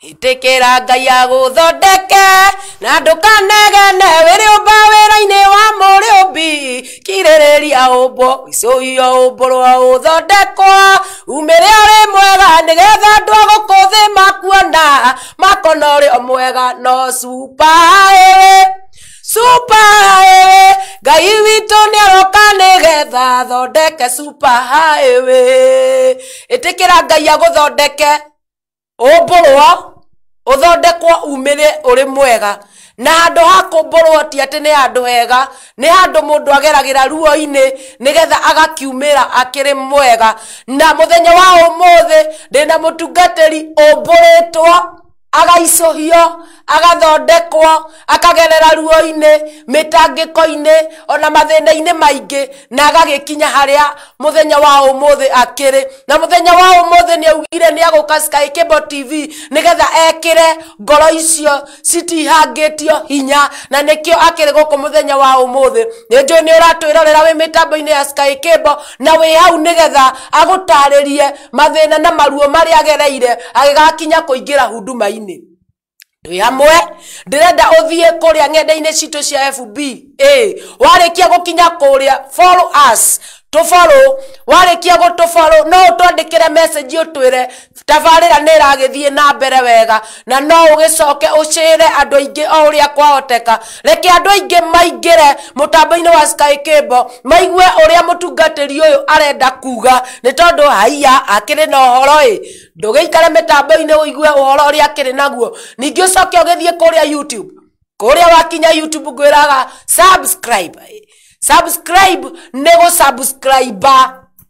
Itekera Ngai aguthondeke na ndukanegene wiri ubawira-ini wa Muriumbi kiririria umbo icuio umburwa uthondekwa umire uri mwega nigetha andu agukuthima kuona makono uri mwega no super highway Ngai witu ni aroka nigetha thondeke super highway itekera Ngai aguthondeke umburwa uthondekwa umire uri mwega na handu hakumburwo ti ati ni handu hega ni handu mundu ageragira ruo-ini nigetha agakiumira akiri mwega na muthenya wa umuthi ndina mutungatiri umburitwo agaicohio agathondekwo akagerera ruo-ini mitangiko-ini ona mathina-ini maingi na agagikinya haria muthenya wa umuthi akiri na muthenya wa umuthi ni augire ni aguka Sky Cable TV nigetha ekire ngoro icio citihangitio hinya na nikio akiri guku muthenya wa umuthi ni njui ni uratwirorera wi mitambo-ini ya Sky Cable na wi hau nigetha agutaririe mathina na maruo mari agereire agigakinya kuingira huduma-ini Dwi hamwe ndirenda uthie kuria ng'enda-ini citu cia FB warikia gukinya kuria follow us to follow warikia go to follow no utwandikire message utwire tabarira ni iragithie na mbere wega na no ugicoke ucire andu aingi o uria kwahoteka reke andu aingi maingire mutambo-ini wa Sky Cable maigue uria mutungatiri uyu arenda kuga ni tondu haiya akiri na uhoro ndugeikare mitambo-ini uigue uhoro uria akiri naguo ningi ucoke ugithie kuria YouTube kuria wakinya YouTube gwiraga subscribe nego subscribe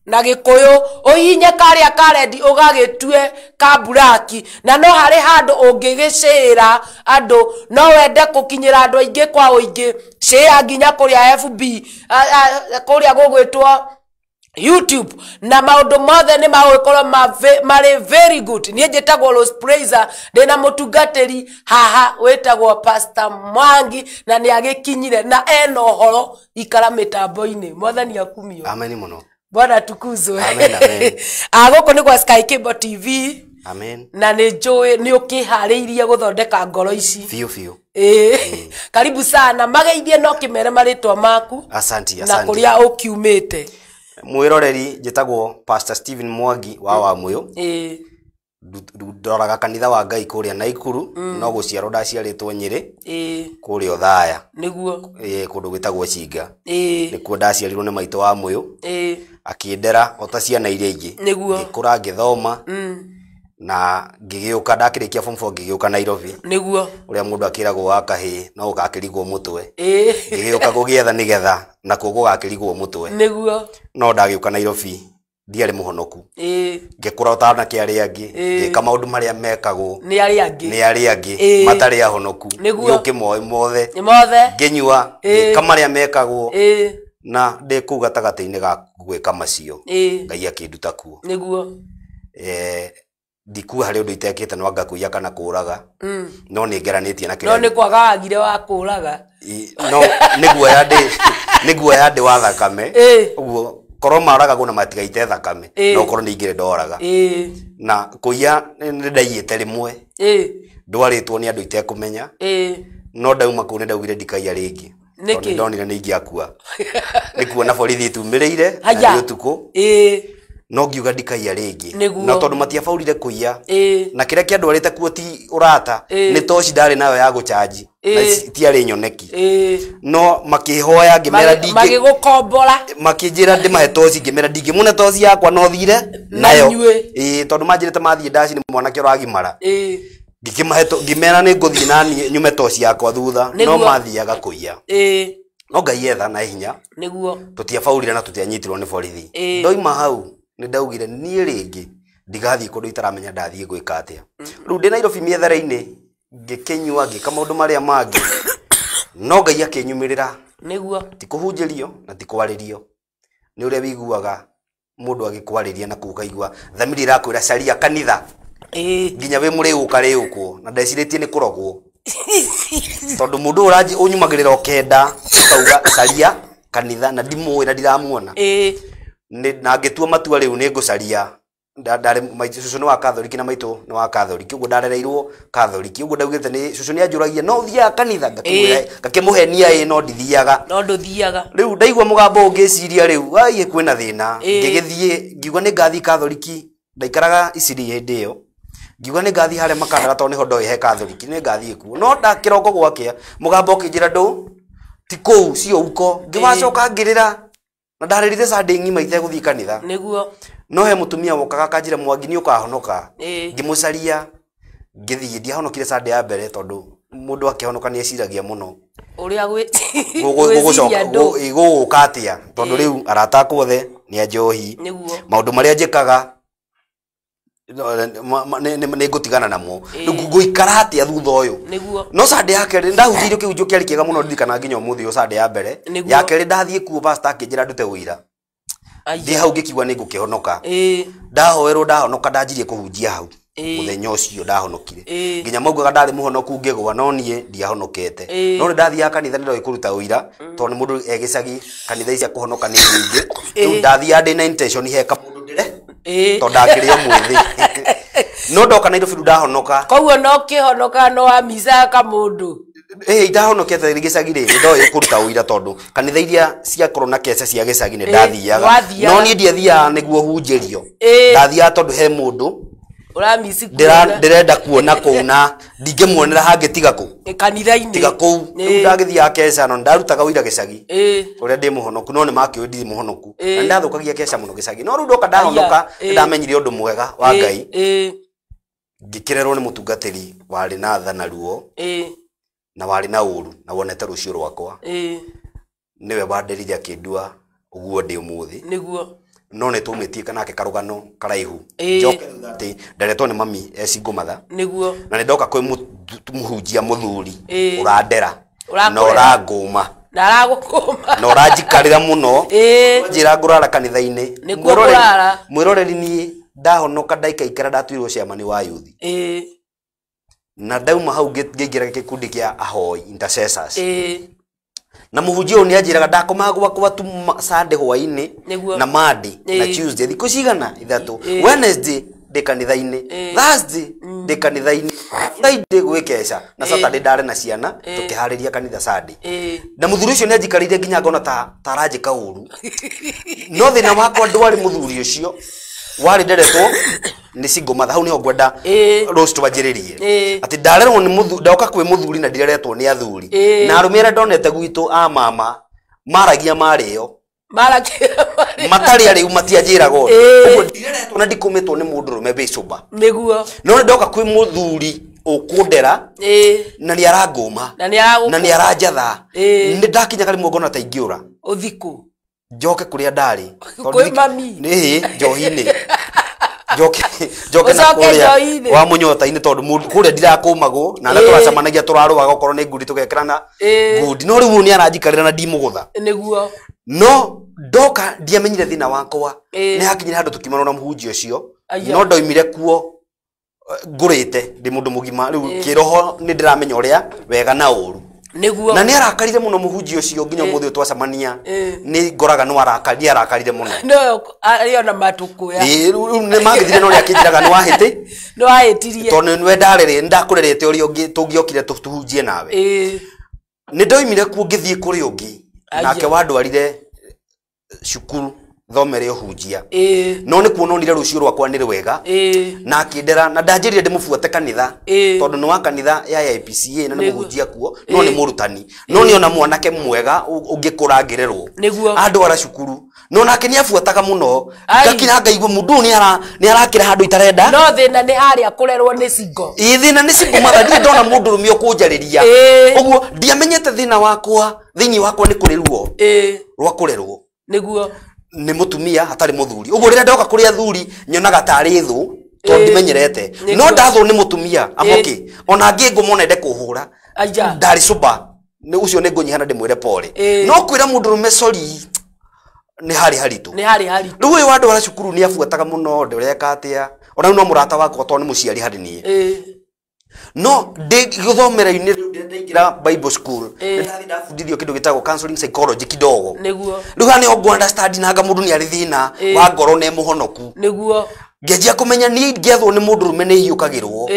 na gikuyu uhinye karia karendi ugagitue ka buraki na no hari handu ungigicira andu no wende kukinyira andu aingi kwa uingi share nginya kuria FB kuria gugwitwo YouTube na maundu mothe ni magwikorwo mari very good nie njitagwo Rose Praiser ndina mutungatiri haha wetagwo Pastor Mwangi na ni agikinyire na eno horo ikara mitambo-ini mwathani akumio amen muno Bwana tukuzwe amen amen agoko ni kwa Sky Cable TV amen na ni njui ni ukihariirie guthondeka ngoro ici fiu karibu sana mageithie no kimere maritwa maku asante na kuria ukiumite mwiroreri njitagwo Pastor Stephen Mwangi wa Wamuyu ndoraga kanitha wa Ngai kuria Naikuru no guciaro ndaciaritwo Nyeri kuria Othaya niguo kundu gwitagwo Cinga nikuo ndaciarirwo ni maito wa Muyu akiendera ota ciana iria ingi niguo ngikura ngithoma na ngigĩũka ndakĩrĩkia form 4 ngigĩũka Nairobi niguo ũrĩa mũndũ akĩragwo akahĩ no ũgakĩrigwo mũtwe ngigĩũka gũgĩetha nĩgetha na kuo gũgakĩrigwo mũtwe niguo no ndagĩũka Nairobi ndiarĩ mũhonoku ngĩkũra ũtana kĩarĩ angĩ ngĩka maũndũ marĩa mekagwo nĩ arĩa angĩ matarĩ ahonoku gĩũke mothe ngĩnyua ngĩka marĩa mekagwo na ndĩ kũu gatagatĩ-inĩ ga gwĩka macio Ngai akĩnduta kuo nĩguo ndikua harĩ ũndũ itekĩte no anga kũiya kana kũũraga no nĩ ngeranĩtie na kĩrĩa no nĩ kwaga agire wa kũũraga no nĩ guoya ndĩ wa thakame ũguo korwo maragagwo na matigaite thakame no korwo nĩ ingĩrĩ ndoraga na kũiya nĩ ndaiyĩte rĩmwe ndwarĩtwo nĩ andũ itekũmenya no ndauma kũu nĩ ndaugire ndikaiya rĩngĩ nĩ ndonire nĩ ingĩakua nĩ kuona borithi tumĩrĩire harĩ ũtukũ no ngiuga ndikaiya rĩngĩ na tondũ matiabaurire kũiya na kĩrĩa kĩandwarĩte kuo ti ũrata nĩ toci ndarĩ nayo ya gũchanji na tiarĩ nyoneki no makĩhoya ngĩmera ndingĩ magĩgũkombora makĩnjĩra ndĩmahe toci ngĩmera ndingĩmũne toci yakwa no thire nayo tondũ manjĩrĩte mathiĩ ndaci nĩ mwanake ũragimara ngĩmera nĩ ngũthiĩ na nyume toci yakwa thutha no mathiaga kũiya no Ngai etha na hinya nĩguo tũtiabaurire na tũtianyitirwo nĩ borithi ndoima hau nĩ ndaugire niĩ rĩngĩ ndigathiĩ kũndũ itaramenya ndathiĩ gwĩka atĩa rĩu ndĩ Nairobi mĩethere-inĩ ngĩkĩnyua ngĩka maũndũ marĩa mangĩ no Ngai akĩnyumĩrĩra nĩguo ti kũhunjĩrio na ti kwarĩrio nĩ ũrĩa wiguaga mũndũ agĩkwarĩria na kuukaigua thamiri irakwĩra caria kanitha nginya wĩ mũrĩũka rĩũkwo na ndecirĩtie nĩ kũrogwo tondũ mũndũ ũranji ũnyumagĩrĩra okenda ukauga caria kanitha na ndimũĩ na ndiramuona na ngĩtua matua rĩu nĩ ngũcaria ndarĩ cucu nĩ wa Katholiki na maitũ nĩ wa Katholiki ũguo ndarereirwo Katholiki ũguo ndaugĩte nĩ cucu nĩ anjũragia no thiaga kanitha ngakĩmũhenia no ndithiaga rĩu ndaigua mũgambo ũngĩciria rĩu ai kwĩna thĩna ngĩgĩthiĩ ngiuga nĩ ngathiĩ Katholiki ndaikaraga Isiri hĩndĩ ĩyo ngiuga nĩ ngathiĩ harĩa makandara tondũ nĩho ndoĩ he Katholiki nĩ ngathiĩ kuo no ndakĩroko gwakĩa mũgambo ũkĩnjĩra ndũ ti kũu cio uko ngĩwacoka ngĩrĩra na ndarĩrire Sunday ng'ima itegũthiĩ kanitha nĩguo no he mũtumia wokaga kanjĩra Mwangi nĩ ũkahonoka ngĩmũcaria ngĩthiĩ ndiahonokire Sunday ya mbere tondũ mũndũ akĩhonoka nĩ eciragia mũno ũrĩa gũgũka atĩa tondũ rĩu arata akwa othe nĩ anjohi maũndũ marĩa njĩkaga nĩ ngũtigana namo ngũikara atĩa thutha ũyũ no Sunday ya kerĩ ndahunjĩirio kĩhunjio kĩarĩ kĩega mũno ndirikana nginya ũmũthĩ Sunday ya mbere ya kerĩ ndathiĩ kuo pastor akĩnjĩra ndute ũira ndĩ hau ngĩkiuga nĩ ngũkĩhonoka ndahoerwo ndahonoka ndanjirie kũhunjia hau mũthenya ũcio ndahonokire nginya maugaga ndarĩ mũhonoku ngĩgwa no niĩ ndiahonokete no nĩ ndathiaga kanitha nĩ ndoĩ kũruta ũira tondũ nĩ mũndũ egĩcagi kanitha icia kũhonoka nĩ nyingĩ rĩu ndathiaga ndĩ na intention heka mũndũ ndĩre tondũ ndakĩrĩ o mwĩthĩ no ndoka Nairobi ndahonoka koguo no kĩhonoka no amicaga mũndũ ndahonokete gĩcagi rĩrĩ ndoĩ kũruta ũira tondũ kanitha iria ciakorwo na kece cia gĩcagi nĩ ndathiaga no niĩ ndiathiaga nĩguo hunjĩrio ndathiaga tondũ he mũndũ ndĩrenda kuona kũu na ndingĩmuonera hangĩtiga kũ kanitha-inĩ tiga kũu rĩu ndagĩthiaga keca no ndarutaga ũira gĩcagi ũrĩa ndĩ mũhonoku no nĩ makĩũĩ ndirĩ mũhonoku na ndathũkagia keca mũno gĩcagi no rĩu ndoka ndahonoka ndamenyire ũndũ mwega wa Ngai ngĩkĩrerwo nĩ mũtungatĩri warĩ na tha na ruo na warĩ na ũru na wonete rũciũ rwakwa nĩwe wanderire akĩndua ũguo ndĩ ũmũthĩ nĩguo no nĩ tũmĩtie kanake karũgano karaihu njoke atĩ ndaretwo nĩ mami Ngũmatha nĩguo na nĩ ndoka kwĩ mũhunjia mũthuri ũrandera na ũrangũma na aragũkũma na ũranjikarĩra mũno njĩra ngũrara kanitha-inĩ mwĩroreri niĩ ndahonoka ndaikaikara ndatuirwo ciamani wa youth na ndauma hau ngĩingĩra gĩkundi kĩa ahoi intercessors na mũhunjia ũyũ nĩ anjĩraga ndakomaga gwakwa tu Sunday hwaĩ-inĩ na Monday na Tuesday thikũ cigana ithatũ Wednesday ndĩ kanitha-inĩ Thursday ndĩ kanitha-inĩ Friday gwĩkeca na Saturday ndarĩ na ciana tũkĩharĩria kanitha Sunday na mũthuri ũcio nĩ anjikarĩire nginya ngona ta aranjĩka ũru no thĩna wakwa ndwarĩ mũthuri ũcio warĩ nderetwo nĩ Ngũmatha hau nĩho ngwenda roast wanjĩrĩrie atĩ ndarerwo nĩ mũthuri ndoka kwĩ mũthuri na ndireretwo nĩ athuri na arũme arĩa ndonete gwitũ a mama maragia marĩo marakira matari ari umatianjira go ugo ndireretwo na ndikumitwo ni mundu rume bicuba niguo no ndoka kwi muthuri ukundera na ni aranguma na ni aranjatha ni ndakinya kali muongo na ta ingiura uthiku njoke kuria ndari kwi mami ni njohini njoke na kuria wa munyota-ini tondu kuria ndirakumago na turacamanagia turaruaga okorwo ni ngudi tugekerana ngudi no riu ni aranjikarira na ndimugutha niguo no ndoka ndiamenyire thina wakwa ni hakinyire handu tukimana na muhunjia ucio no ndoimire kuo ngurite ndi mundu mugima riu kiroho ni ndiramenya uria wega na uru niguo na ni arakarire muno muhunjia ucio nginya muthi twacamania ni ngoraga no arakarire muno no ariona matuku ya ni magithire no ria kinjiraga no ahiti no ahitirie tondu nwe ndarere ndakurerete uri ungi tungiokire tuhunjie nawe ni ndoimire kuo ngithie kuri ungi nake wandwarire cukuru thomere uhunjia no ni kuononire rucio rwakwa ni rwega na akindera na ndanjirire ndimubuate kanitha tondu ni wa kanitha ya IPCA na ni muhunjia kuo no ni murutani no ni ona mwanake mwega ungikurangirerwo andu ara cukuru no nake ni abuataga muno ngakira ngaigua mundu ni arakira handu itarenda no thina ni haria kurerwo ni singo thina ni singo matha ndona mundu rumi ukunjariria uguo ndiamenyete thina wakwa thini wakwa ni kurirwo rwa kurerwo niguo ni mutumia hatari muthuri uguo rira ndoka kuri athuri nyonaga tari thu tondu ndimenyerete no ndathu ni mutumia amoki ona ngingo monende kuhura ndari cuba ni ucio ni ngunyihana ndimwire pole no kwira mundu rume sorry ni hari haritu riu uyu wandu wa cukuru ni abuataga muno ndireka atia ona no murata wakwa tondu ni muciari hari nie no githomera ndingira Bible school ndathi ndafundithio kindu gitagwo counseling psychology kidogo niguo riu ni ogwa understand naga mundu ni ari thina wa ngoro ne muhonoku niguo ngeja kumenya ni ngethwo ni mundu rume ni hiukagirwo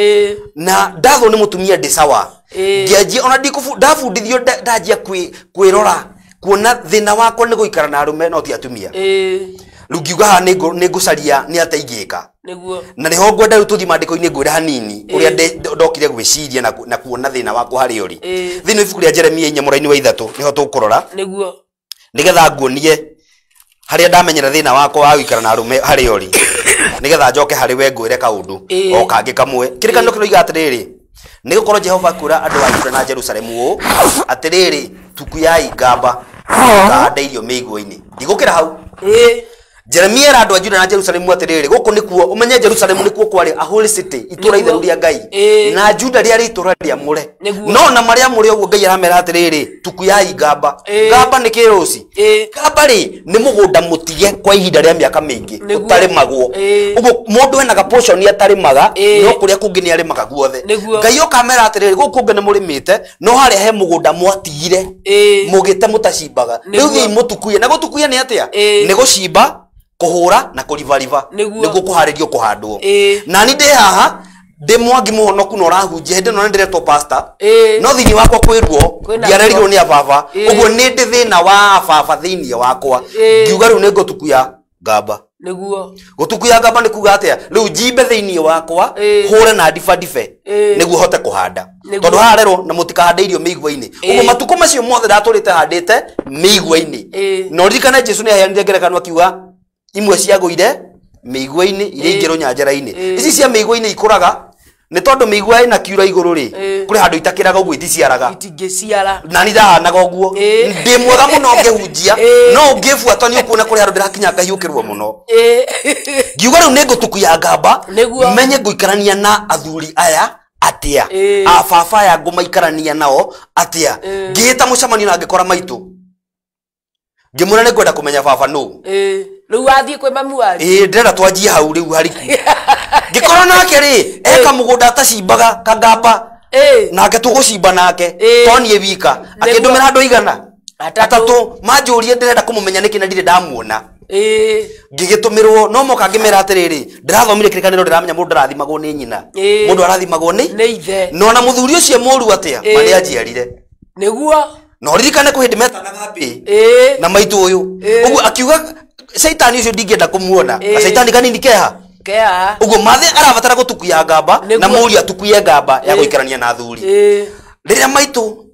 na ndathwo ni mutumia ndisawa ngeji ona ndafundithio ndajia kwirora kuona thina wakwa ni guikara na rume no ti atumia riu ngiuga ni ngucaria ni ateigika niguo na niho ngwenda riu tuthi mandiko-ini ngwira hanini uria ndokire gwiciria na kuona thina wakwa hari uri thini ibuku ria Jeremia 4:3 niho tukurora niguo nigetha nguonie haria ndamenyera thina wakwa wa gwikara na rume hari uri nigetha njoke hari we ngwire kaundu o kangi kamwe kirikanio kiroiga atiriri ni gukorwo Jehova kura andu a Juda na Jerusalemu atiriri tukuyai ngamba kaanda irio miiguo-ini ndigukira hau Jeremia ra andu a Juda na Jerusalemu atiriri guku nikuo umenye Jerusalemu nikuo kwari a holy city itura itheru ria Ngai na Juda ria itura ria mure no na maria muri uguo Ngai aramera atiriri tukuyai ngamba ngamba ni kiruci ngamba ri ni mugunda mutige kwa ihinda ria miaka mingi utarimagwo uguo mundu enaga portion atarimaga no kuria kungi ni arimaga guothe Ngai okamera atiriri guku kungi ni murimite no haria he mugunda mwatigire mugite mutacimbaga riu thii mutukuye na gutukuye ni atia ni gucimba kuhura na kurivariva niguo kuharirio kuhandwo na ni ndi haha ndi mwangi muhonoku no rahunjia hindi no ndiretwo pastor no thini wakwa kwirwo ndiarerirwo ni ababa uguo ni ndi thina wa ababa thini wakwa ngiuga riu ni ngutukuya ngamba niguo gutukuya ngamba ni kuga atia riu njimbe thini wakwa hure na ndife niguo hote kuhanda tondu harerwo na mutikahande irio miigua-ini uguo matuko macio mothe ndaturite handite miigua-ini no ririkane Jesu ni aheanire ngerekano akiuga imwe ciaguire miigua-ini iria ingĩ runyanjara-ini ici cia miigua-ini ikuraga ni tondu miigua ina kiura iguru ri kuri handu itakiraga uguo iticiaraga itingiciara na ni ndahanaga uguo ndi mwega muno ngihunjia no ngibuata ni ukuona kuri handu ndirakinya ngahiukirwo muno ngiuga riu ni ngutukuya ngamba menye nguikarania na athuri aya atia ababa ya ngumaikarania nao atia ngihita mucemanio na ngikora maitu ngimwira ni ngwenda kumenya baba nu riu wathie kwi mamu wari ndĩrenda twanjie hau riu hariku ngĩkorwo nake ri eka mũgũnda atacimbaga kangamba nake tũgũcimba nake tonie wika akĩndũmĩra andũ igana atatũ manjũrie ndĩrenda kũmũmenya nĩkĩ na ndirĩ ndamuona ngĩgĩtũmĩrwo no moka ngĩmera atĩrĩrĩ ndĩrathomire kĩrĩkanĩro ndĩramenya mũndũ ndarathimagwo nĩ nyina mũndũ arathimagwo nĩ ithe no na mũthuri ũcio mũru atĩa marĩ anjiarire nĩguo no ririkane kũ hĩndĩ metanaga mbĩ na maitũ ũyũ ũguo akiuga Saitani ucio ndingĩenda kumuona Saitani kanini keha uguo mathe arabatara gutukuya ngamba na muri atukuye ngamba ya guikarania na thuri riria maitu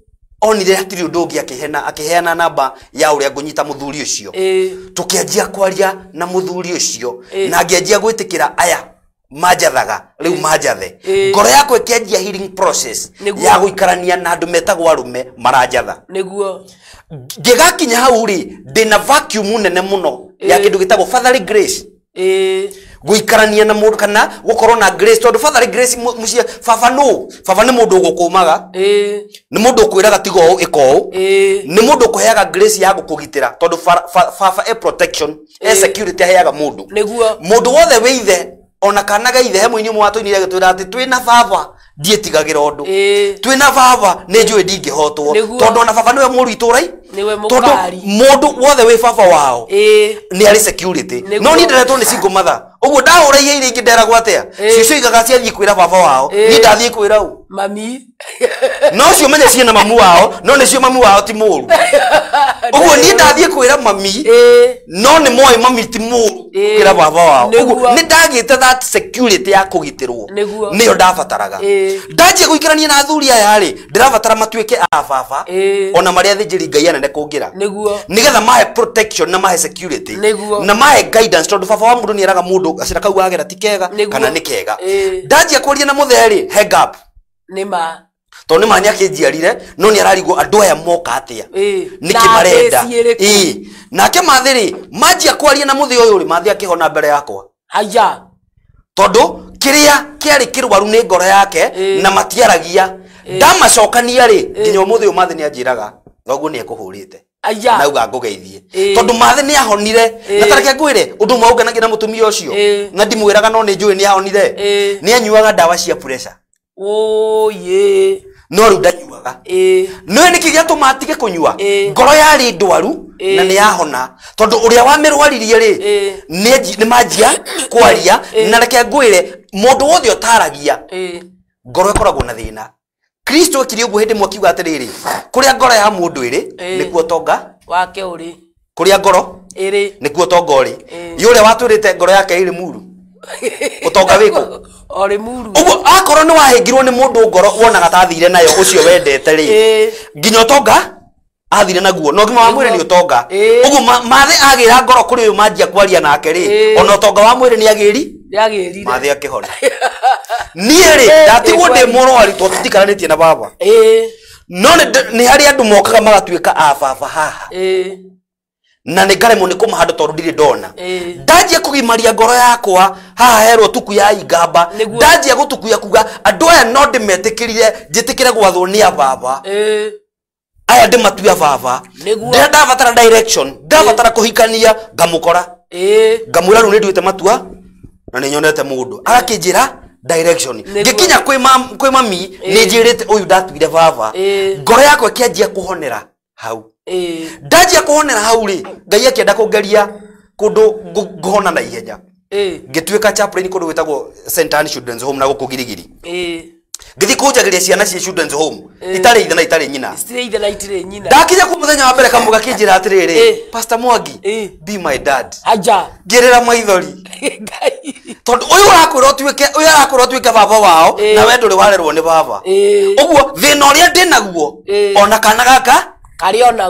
onire hatiri undu ungi akiheana namba ya uria ngunyita muthuri ucio tukianjia kwaria na muthuri ucio na ngianjia gwitikira aya majathaga riu majathe ngoro yakwa ikianjia healing process ya guikarania na andu metagwo arume marajatha niguo ngigakinya hau ri ndina vacuum nene muno ya kindu gitagwo fatherly grace guikarania na mundu kana gukorwo na grace tondu fatherly grace mucie baba ni mundu gukumaga ni mundu ukwiraga tigo iko ni mundu kuheaga grace ya gukugitira tondu baba protection security heaga mundu mundu wothe withe ona kanaga ithe hemwe inyu mwatoinire gitwira ati twina baba ndietigagira undu twina baba ni njui ndingihotwo tondu ona baba niwe muru iturai tondu mundu wothe wi baba wao ni ari security no ni ndiretwo ni single mother uguo ndauraie iri ingi ndera gwatea cicio igaga ciathie kwira baba wao ni ndathie kwira u mami no cio menye ciena mamu wao no ni cio mamu wao ti muru uguo ni ndathie kwira mami no ni moi mami ti muru kwira baba wao uguo ni ndagite that security ya kugitirwo niyo ndabataraga ndajie guikarania na athuri aya ri ndirabatara matuike a baba ona maria thinjiri ngai anene kungira nigetha mahe protection na mahe security na mahe guidance tondu baba wa mundu ni eraga mundu acira kau agera ti kega kana ni kega ndajie kwaria na mutheri hang up nima to ni manya kinjiarire no ni ararigo andu aya moka atia niki marenda nake mathiri majia kwaria na muthi uyu ri mathi akihona mbere yakwa aya tondu kiria kiari kirwaru ni ngoro yake na matiaragia ndamacokania ri nginya muthi uyu mathi ni anjiraga thoguo ni ekuhurite nauga ngugeithie tondu mathi ni ahonire na tareke ngwire undu maugenagia na mutumia ucio na ndimwiraga no ni njui ni ahonire ni anyuaga ndawa cia pressure ye no ru ndanyuaga no ni kigia tumatige kunyua ngoro yari ndwaru na ni yahona tondu uria wamirwaririe ri ni majia kwaria na reke ngwire mundu wothe utaragia ngoro ikoragwo na thina Kristo akiri uguo hindi mwakiuga atiriri kuria ngoro ya mundu iri nikuo tonga wake uri kuria ngoro iri nikuo tonga uri yule watwirite ngoro yake iri muru utonga wiko ori muru uguo akorwo ni wahingirwo ni mundu ngoro wonaga tathire nayo ucio wendete ri nginya tonga athire naguo no ngima wa mwire ni utonga uguo mathi agira ngoro kuri uyu manjia kwaria nake ri ona utonga wa mwire ni agiri mathi akihona nieri ndatigwo ndi murwari to tutikaranĩtie na baba no ni hari andu mokaga magatuika a baba haha na ni ngaremwo ni kũmaha tondu ndiri ndona ndanjia kugimaria ngoro yakwa haha herwo tuku ya ingamba ndanjia gutukuya kuga andu aya no ndimetikirire njitikire gwathwo ni a baba aya ndimatuya baba ndabatara direction ndabatara kuhikania ngamukora ngamwira ru ni nduite matua na ni nyonete mundu agakinjira direction ngikinya kwi mami ni njirite uyu ndatuire baba ngoro yakwa kianjia kuhonera hau ndajia kuhonera hau ri ngai akienda kungeria kundu nguhona na ihenya ngituika chaplain kundu witagwo St. Anne Children's Home na gukugirigiri ngithi kunjagiria ciana cia Children's Home itari ithe na itari nyina ndakinya ku muthenya wa mbere kamuga kinjira atiriri Pastor Mwangi be my dad aja ngirira maithori tondu uyu arakwira tuike baba wao na we nduri warerwo ni baba uguo thina uria ndinaguo ona kana gaka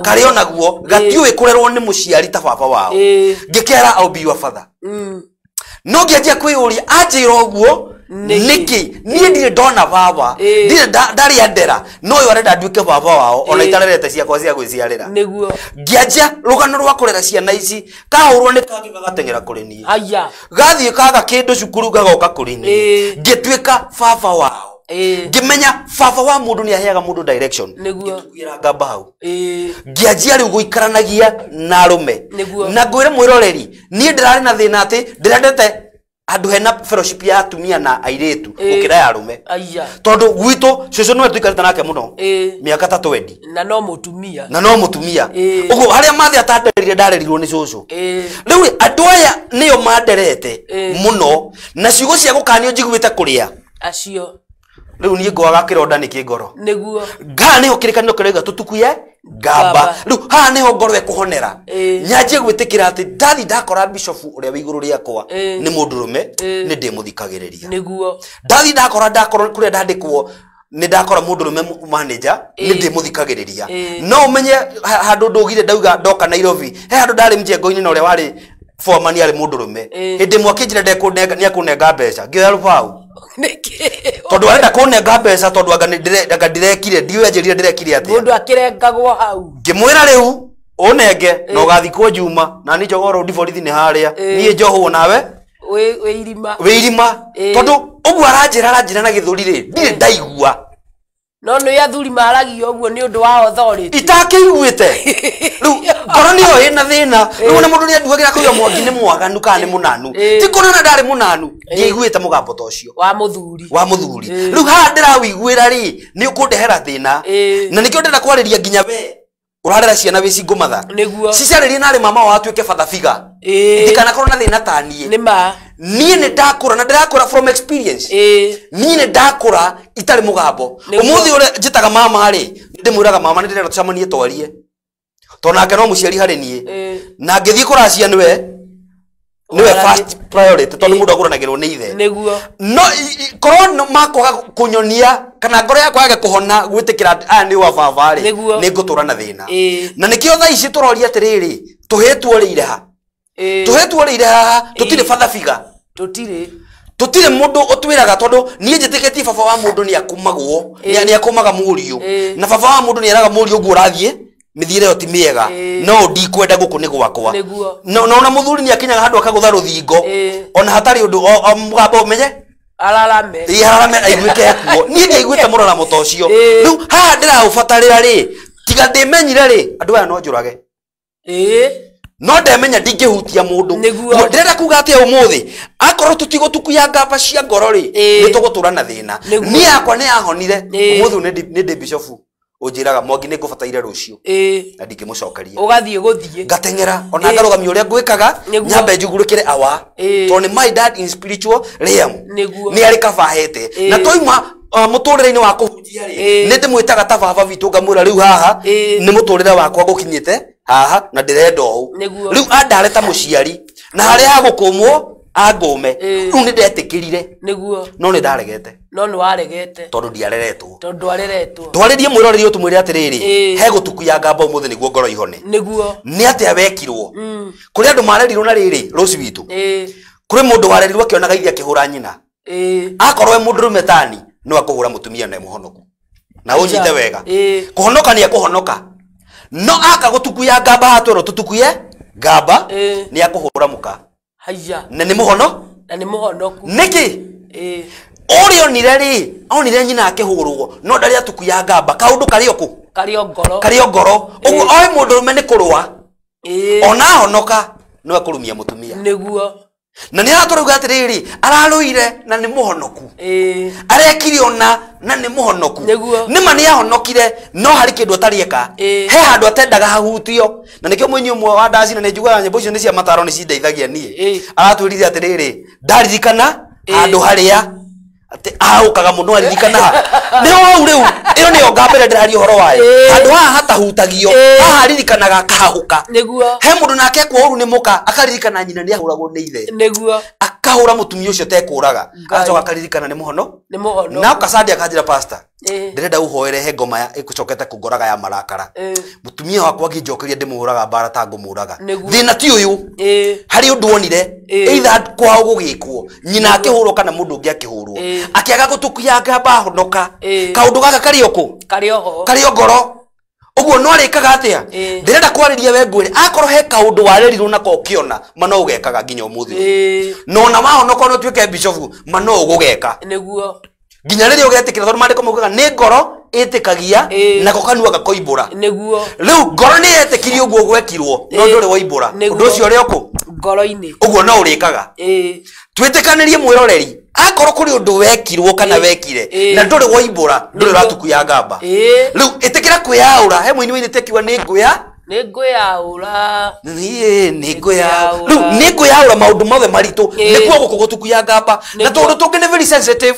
kariona guo gatiuwe kurerwo ni muciari ta baba wao ngikera I'll be your father no ngianjia kwiyuria anjira uguo niki nie ndire ndona baba ndire ndari andera no yo arenda nduike baba wao ona itarerete ciakwa cia gwiciarira niguo ngianjia rugano rwa kurera ciana ici kahurwo ni kangi gagatengera kuri nie aya gathie kaga kindu cukuru gagoka kuri nie ngituika baba wao ngimenya baba wa mundu ni aheaga mundu direction ngitugira ngamba hau ngianjia riu guikaranagia na arume na ngwire mwiroreri nie ndirari na thina ati ndirendete andu hena fellowship ya atumia na airetu ukira ya arume tondu gwitu cucu niwe tuikarite nake muno miaka 3 na no mutumia uguo haria mathi atanderire ndarerirwo ni cucu riu andu aya niyo manderete muno na ciugo cia gukanio njiguite kuria acio riu nie ngwaga kironda ni kingoro niguo nga niho kirikanio kirega tutukuye ngamba riu ha niho ngoro ekuhonera nyanjie gwitikira ati ndathi ndakora bishop uria wi iguru riakwa ni mundurume ni ndimuthikagiriria niguo ndathi ndakora kuria ndandikwo ni ndakora mundu rume manager ni ndimuthikagiriria no umenye handu ndugire ndauga ndoka Nairobi he handu ndari mjengo-ini na ure wari foreman yari mundu rume hindi mwakinjira ndekunenga ni akunenga mbeca ngioya rubau tondu arenda kunenga mbeca tondu anga ndirekire ndiwe njirire ndirekire atia mundu akirengagwo hau ngimwira riu unenge no gathikwo Juma na ni Jogoo Road borithi ni haria nie njohwo nawe we irima tondu ugu aranjira na githuri ri ndire ndaigua no no ya thuri maragio uguo ni undu wa authority itakiguite riu ngoro niyo ina thina riu na mundu ni anduagira kuya mwangi ni mwaganu kana ni munanu ti korona ndari munanu ngiiguite mugambo ta ucio wa muthuri riu ha ndirawiguira ri ni ukundehera thina na nikio ndenda kwariria nginya we urarera ciana wici ngumatha ciciaririe nari mama wa atuike fathabiga ndikana korona thina tanie nima nie ni ndakura na ndirakura from experience nie ni ndakura itari mugambo umuthi ure njitaga mama ri ndimwiraga mama ni ndirenda tucamanie twarie tonake no muciari hari nie na ngithii kuracia niwe first priority tondu mundu aguranagirwo ni ithe niguo no korona makoga kunyonia kana ngoro yakwa yage kuhona gwitikira aya ni wa baba ri ni ngutura na thina na nikio tha ici turoria atiriri tuhetwo ri ireha tutire fathabiga tutire mundu utwiraga tondu nie njitikitie baba wa mundu ni akumagwo ni akumaga muriu na baba wa mundu ni eraga muriu guo rathie mithire yo ti miega no ndikwenda guku ni gwakwa no na muthuri ni akinyaga handu akagutha ruthingo ona hatari undu mugambo umenye ararame aiguite akuo nie ndiaiguite murora mutocio riu ha ndira ufatarira ri tiga ndimenyire ri andu aya no njurage no ndemenya ndingihutia mundu ndirenda kuga ati umuthi akorwo tutigotukuya ngamba cia ngoro ri ni tugutura na thina ni yakwa ni yahonire umuthi ni ndi bishop ujiraga mwangi ni ngufataire rucio na ndingimucokeria ugathie guthie ngatengera ona ngarugamia uria ngwikaga nyambe njugurukire awa toni my dad in spiritual realm ni ari kabahete na toima muturire-ini wa kuhunjia ri ni ndimwitaga ta baba witu ngamwira riu haha ni muturire wakwa gukinyite haha na ndirenda u riu andare ta muciari na haria hagukumwo angume riu ni ndetikirire no ni ndaregete no ni waregete tondu ndiareretwo twaririe mwiroreri utumwire atiriri he gutukuya ngamba umuthi niguo ngoro ihone ni atia wekirwo kuri andu marerirwo na riri ruci witu kuri mundu warerirwo akionaga ithi akihura nyina akorwo mundu rumetani no akuhura mutumia na muhonoku na unyite wega kuhonoka ni akuhonoka no aka gutukuya ngamba hatwero tutukuye ngamba ni akuhura muka haya na ni muhonoku niki Orio nireri onire nyina akihurwo no ndari atukuya ngamba kaundu karioku kario ngoro ugu oi mundu rume ni kurwa ona honoka no akurumia mutumia niguo na ni aturuga atiriri araruire na ni muhonoku arekiri ona na ni muhonoku nima ni ahonokire no hari kindu atarieka he handu atendaga hahutio na nikio mwenye umwe wa ndaci na ni njugaga nyimbo icio ni cia mataro ni cindeithagia nie aratwirire atiriri ndaririkana handu haria ati aukaga muno aririkana ni wau riu iyo ni ngambere ndirario horo wayo handu haha hatahutagio haha aririkanaga akahuka he mundu nake ekwo ni muka akaririkana nyina ni ahuragwo ni ithe akahura mutumia ucio tekuraga acoka akaririkana ni muhono na kasadi akanjira pastor ndirenda uhoere he ngoma ya ikucokete kungoraga ya marakara mutumia wakwa nginjokeria ndimuhuraga bara ta ngumuraga thina ti uyu hari undu wonire either kwao gugikwo nyina akihurwo kana mundu ungi akihurwo akiaga gutukuya ngamba honoka kaundu gaka kario ngoro uguo no arikaga atia ndirenda kwariria we ngwire akorwo he kaundu warerirwo nako ukiona mano ugekaga nginya umuthi no na mahonoka no tuike bishop mano ugugeka niguo nginya riria ugetikira tondu mandiko mugaga ni ngoro itikagia nako kanua gakoimbura niguo riu ngoro ni yetikirie uguo gwekirwo no nduri woimbura undu ucio ri oku ngoro-ini uguo no urikaga twitikanirie mwiroreri akorwo kuri undu wekirwo kana wekire na nduri woimbura nduri ratukuya ngamba riu itikira kwiyaura he mwini wini tekiwa ni nguya niguyaura riu ni nguyaura maundu mothe maritu nikuo gukugutukuya ngamba na tondu tungi ni very sensitive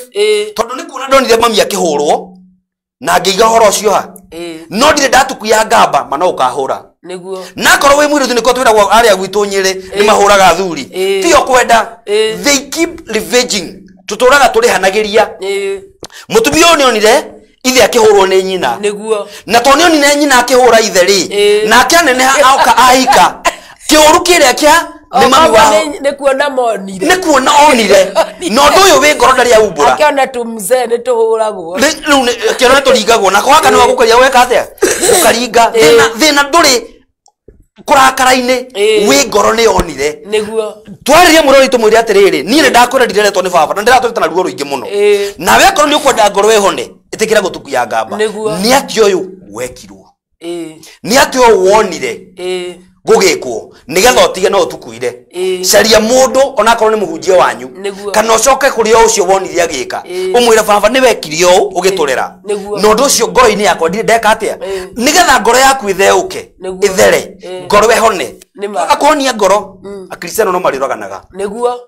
tondu ni kuona ndonire mami akihurwo na ngiiga horo ucio ha no ndire ndatukuya ngamba mana ukahura niguo na korwo wi mwiru niko twiragwo aria gwitu nyiri ni mahuraga thuri tio kwenda they keep revenging tuturaga turihanagiria mutumia oni onire ithe akihurwo ni nyina niguo na tonio ni nyina akihura ithe ri na akanene aoka ahika kiuru kiria kia ni mami wao ni kuona monire ni kuona onire no nduyu wi ngoro ndari aumbura akiona tumze ni tuhuragwo riu kiona turingagwo na kwaka ni wagukaria weka atia ukaringa thina nduri kurakaraine wi ngoro ni onire niguo twaririe murori tumwire atiriri ni ndakwira ndiretwo ni baba na ndiratwita na ruo ruingi muno na we korwo ni ukwenda ngoro ihone itikira gutukuya ngamba ni ati uyu wekirwo ni ati uyu wonire gugikwo nigetha utige no utukuire caria mundu ona korwo ni muhunjia wanyu kana ucoke kuri ucio wonire agika umwire baba ni wekirio ugiturera no ndu ucio ngoro-ini yakwa ndire ndeka atia nigetha ngoro yaku itheuke ithere ngoro ehone akonia ngoro akristiano no mariroganaga niguo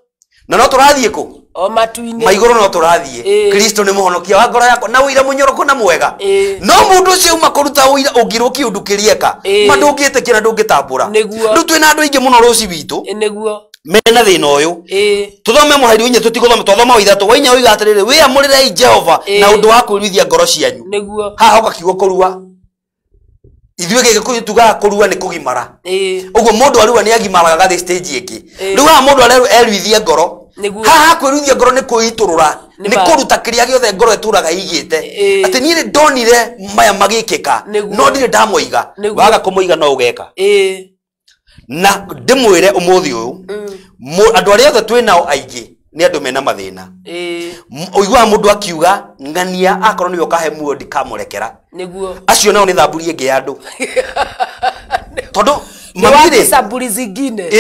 na no turathie ku o matuine maiguru no turathie Kristo ni muhonokia wa ngoro yakwa na uira munyoroku na mwega no mundu ucio uma kuruta uira ungirwo kiundu kirieka mandungite kira ndungitambura riu twina andu aingi muno ruci witu niguo mena thina uyu tuthome muhari winye tutiguthome twathoma wa ithatu wainya uiga atiriri wi amurire Jehova na undu wa kuruithia ngoro cianyu niguo haha ukakiugo kurua ithuĩ gĩgĩkũyũ tugaga kũrua nĩ kũgimara ũguo mũndũ arua nĩ agimaraga gathĩ stage ĩngĩ rĩu haha mũndũ eruithia ngoro haha kwĩruithia ngoro nĩ kwĩitũrũra nĩ kũruta kĩrĩa gĩothe ngoro ĩtũraga igĩte atĩ niĩ nĩ ndonire maya magĩkĩka no ndirĩ ndamoiga waga kũmoiga no ũgeka na ndĩmwĩre ũmũthĩ ũyũ andũ arĩa othe twĩ nao aingĩ ni andu mena mathina uigwa mundu akiuga ngania akorwo niwe kahe muo ndikamurekera niguo acio nao ni thamburi ingi ya andu tondu mamire thamburi zingine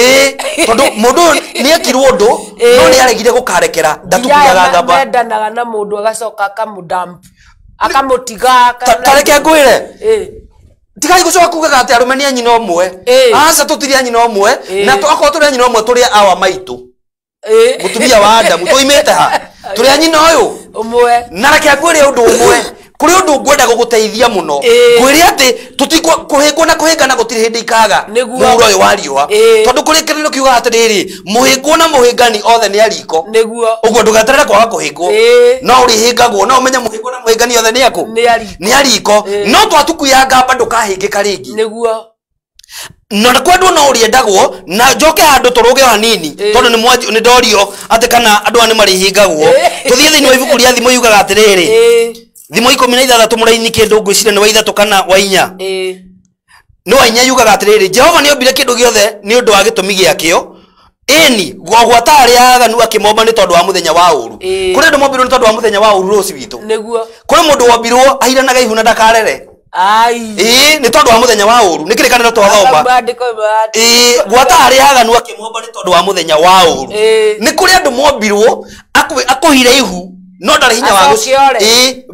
tondu mundu ni ekirwo ndu no ni aregire gukarekera ndatukuyaga ngamba ndanaga na mundu agacoka akamudamp akamutiga tareke ngwire tigai gucoka kugaga ati arume ni nyina omwe aca tutiri nyina omwe na twakorwo turi nyina omwe turi awa maitu mutumia wa Adamu tuimete ha turi anyina uyu umwe na reke ngwire undu umwe kuri undu ngwenda guguteithia muno ngwire ati tutikwa kuhingwo na kuhingana gutiri hindi ikaga muhuro uyu wa riua tondu kuri kiriro kiuga atiriri muhingwo na muhingani othe ni ariko niguo uguo ndugaterere kwaga kuhingwo no urihingagwo no umenye muhingwo na muhingani othe ni aku ni ariko no twatukuya ngamba ndukahingika ringi niguo na kwendwo no uriendagwo na njoke handu turuge hanini tondu ni ndorio ati kana andu ani marihingagwo tuthie thiini wa ibuku ria thimo yugaga atiriri thimo 16 muraini kindu ngwicire ni wa ithatu kana wa inya ni wa inya yugaga atiriri Jehova ni ombire kindu giothe ni undu wa gitumi giakio eni gwagwata aria aganu akimomba ni tondu wa muthenya wa uru kuri andu mombirwo ni tondu wa muthenya wa uru ruci witu niguo kuri mundu wombirwo ahiranaga ihuna ndakarere ai ni tondu wa muthenya wa uru nikirikanira twathomba gwata aria aganu akimomba ni tondu wa muthenya wa uru ni kuri andu mombirwo akuhire ihu no ndari hinya wa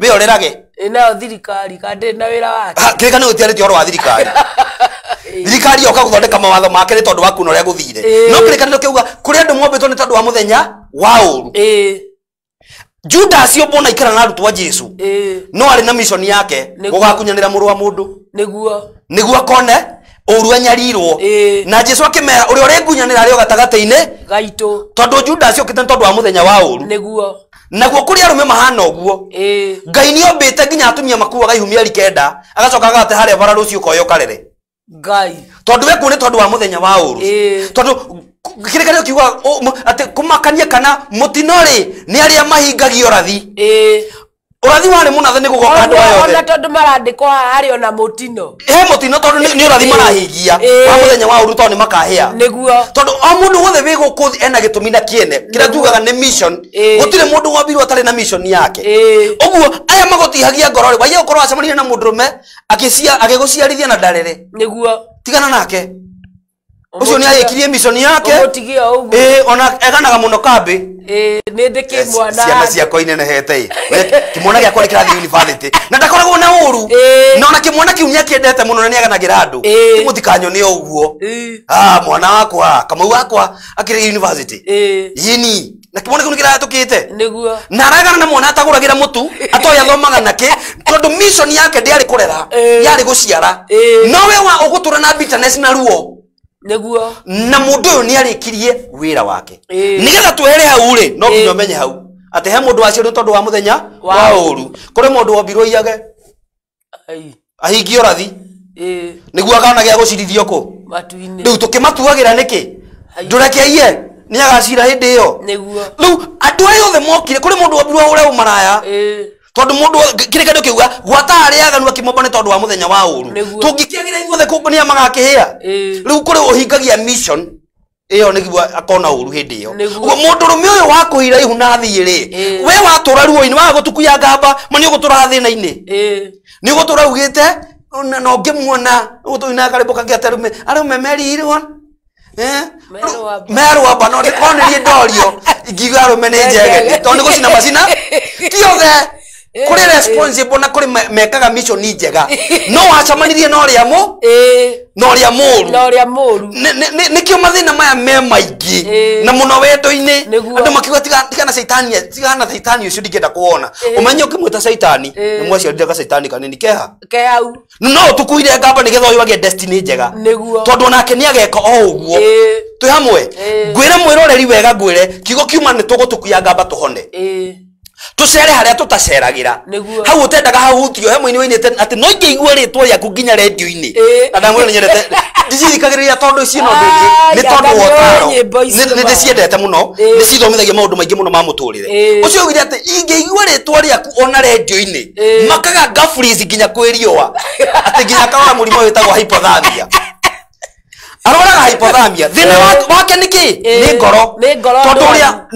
we orerage ina thirikari kande na wira wake kirikana utiarite oro wa thirikari thirikari yoka guthondeka mawatho make ni tondu wa kuno ria guthire no kirikanira kiuga kuri andu mombitwo ni tondu wa muthenya wa uru Judas yobona ikara na arutwa Jesu no ari na mission yake gugakunyanira muru wa mundu niguo kone urua nyarirwo na Jesu akimera uri uri ngunyanira ari gatagate-ini gaitu tondu Judas yokite tondu wa muthenya wa uru naguo kuri arume mahana uguo Ngai ni ombite nginya atumia makuaga ihumia rikenda agacoka agate haria bara rucio koyo karere Ngai tondu we kune tondu wa muthenya wa uru tondu kirikana kiuga ati kumakania kana mutinori ni aria mahingagio rathi urathi wari munathe ni gugoka andu ayo ona tondu marandikwa hari ona mutino mutino tondu ni urathi marahingia wa muthenya wa uru tondu ni makahia niguo tondu o mundu wothe wi guku ena gitumi na kiene kira tugaga ni mission gutire mundu wambirwo atari na mission yake uguo aya magotihagia ngoro wa ukorwo acemania na mundurume agiguciarithia na ndarere niguo tigana nake ucio ni ayikirie mission yake ona eganaga muno kambi ni ndiki mwana ciana ciako inenehete kimwana giakwa ni kirathi university na ndakoragwo na uru nona kimwana kiu nyakiendete muno na niaganagira andu timutikanyo o uguo mwana wakwa Kamau wakwa akiri university yini na kimwana kiu nikiratukite niguo na aragana na mwana ataguragira mutu atoya thomaga nake tondu mission yake ndiari kurera yari guciara nowe wa ugutura na bitterness na ruo niguo na mundu uyu ni arikirie wira wake nigetha twehere hau ri no nginya menye hau ate he mundu acio tondu wa muthenya wa uru kuri mundu wombirwo iyage ahingio rathi niguo akana gya gucirithio ku matuini riu tukimatuagira niki ndurekeie ni agacira hindi iyo riu andu ayo the mokire kuri mundu wombirwo ure umaraya tondu mundu kire kandu kiuga gwatari aganu akimobone tondu wa muthenya wa uru tungikiagira ithuothe kukunia magakihia riu kuri uhingagia mission iyo niguo akona uru hindi iyo mundu rume uyu wakuhira ihu na thiiri we watura ruo-ini wa gutukuya ngamba mani ugutura thina-ini ni ugutura ugite no ngimuona utuina karibu kangiate rume merirwo merwa bano ni konerie ndorio ingiga rume ni njege tondu gucina macina tiothe kuri responsible na kuri mekaga mission ni njega no wacamanirie no ria muru nikio mathina maya me maingi na muno wendo-ini andu makiuga tigana saitani ucio ndingenda kuona umenye ukimwita saitani ni mwaciarire ka saitani kanini kehau no tukuire ngamba nigetha uyu agie destiny njega tondu onake ni ageka o uguo twi hamwe ngwire mwiroreri wega ngwire kiugo kiuma ni tugutukuya ngamba tuhone tucere haria tutaceragira hau utendaga hau utio he mwini wini ati no ngeigua ritwa ryaku nginya radio-ini na ndamwira nyendete ndicithikagiriria tondu ici no ndingi ni tondu wotaro ni ndiciendete muno ni cithomithagia maundu maingi muno ma muturire ucio ugire ati ingeigua ritwa ryaku ona radio-ini makaga ngafurizi nginya kwiriwa ati nginya kawara murimo witagwo hypothermia aroraga hypothermia thina wake niki ni ngoro tondu ria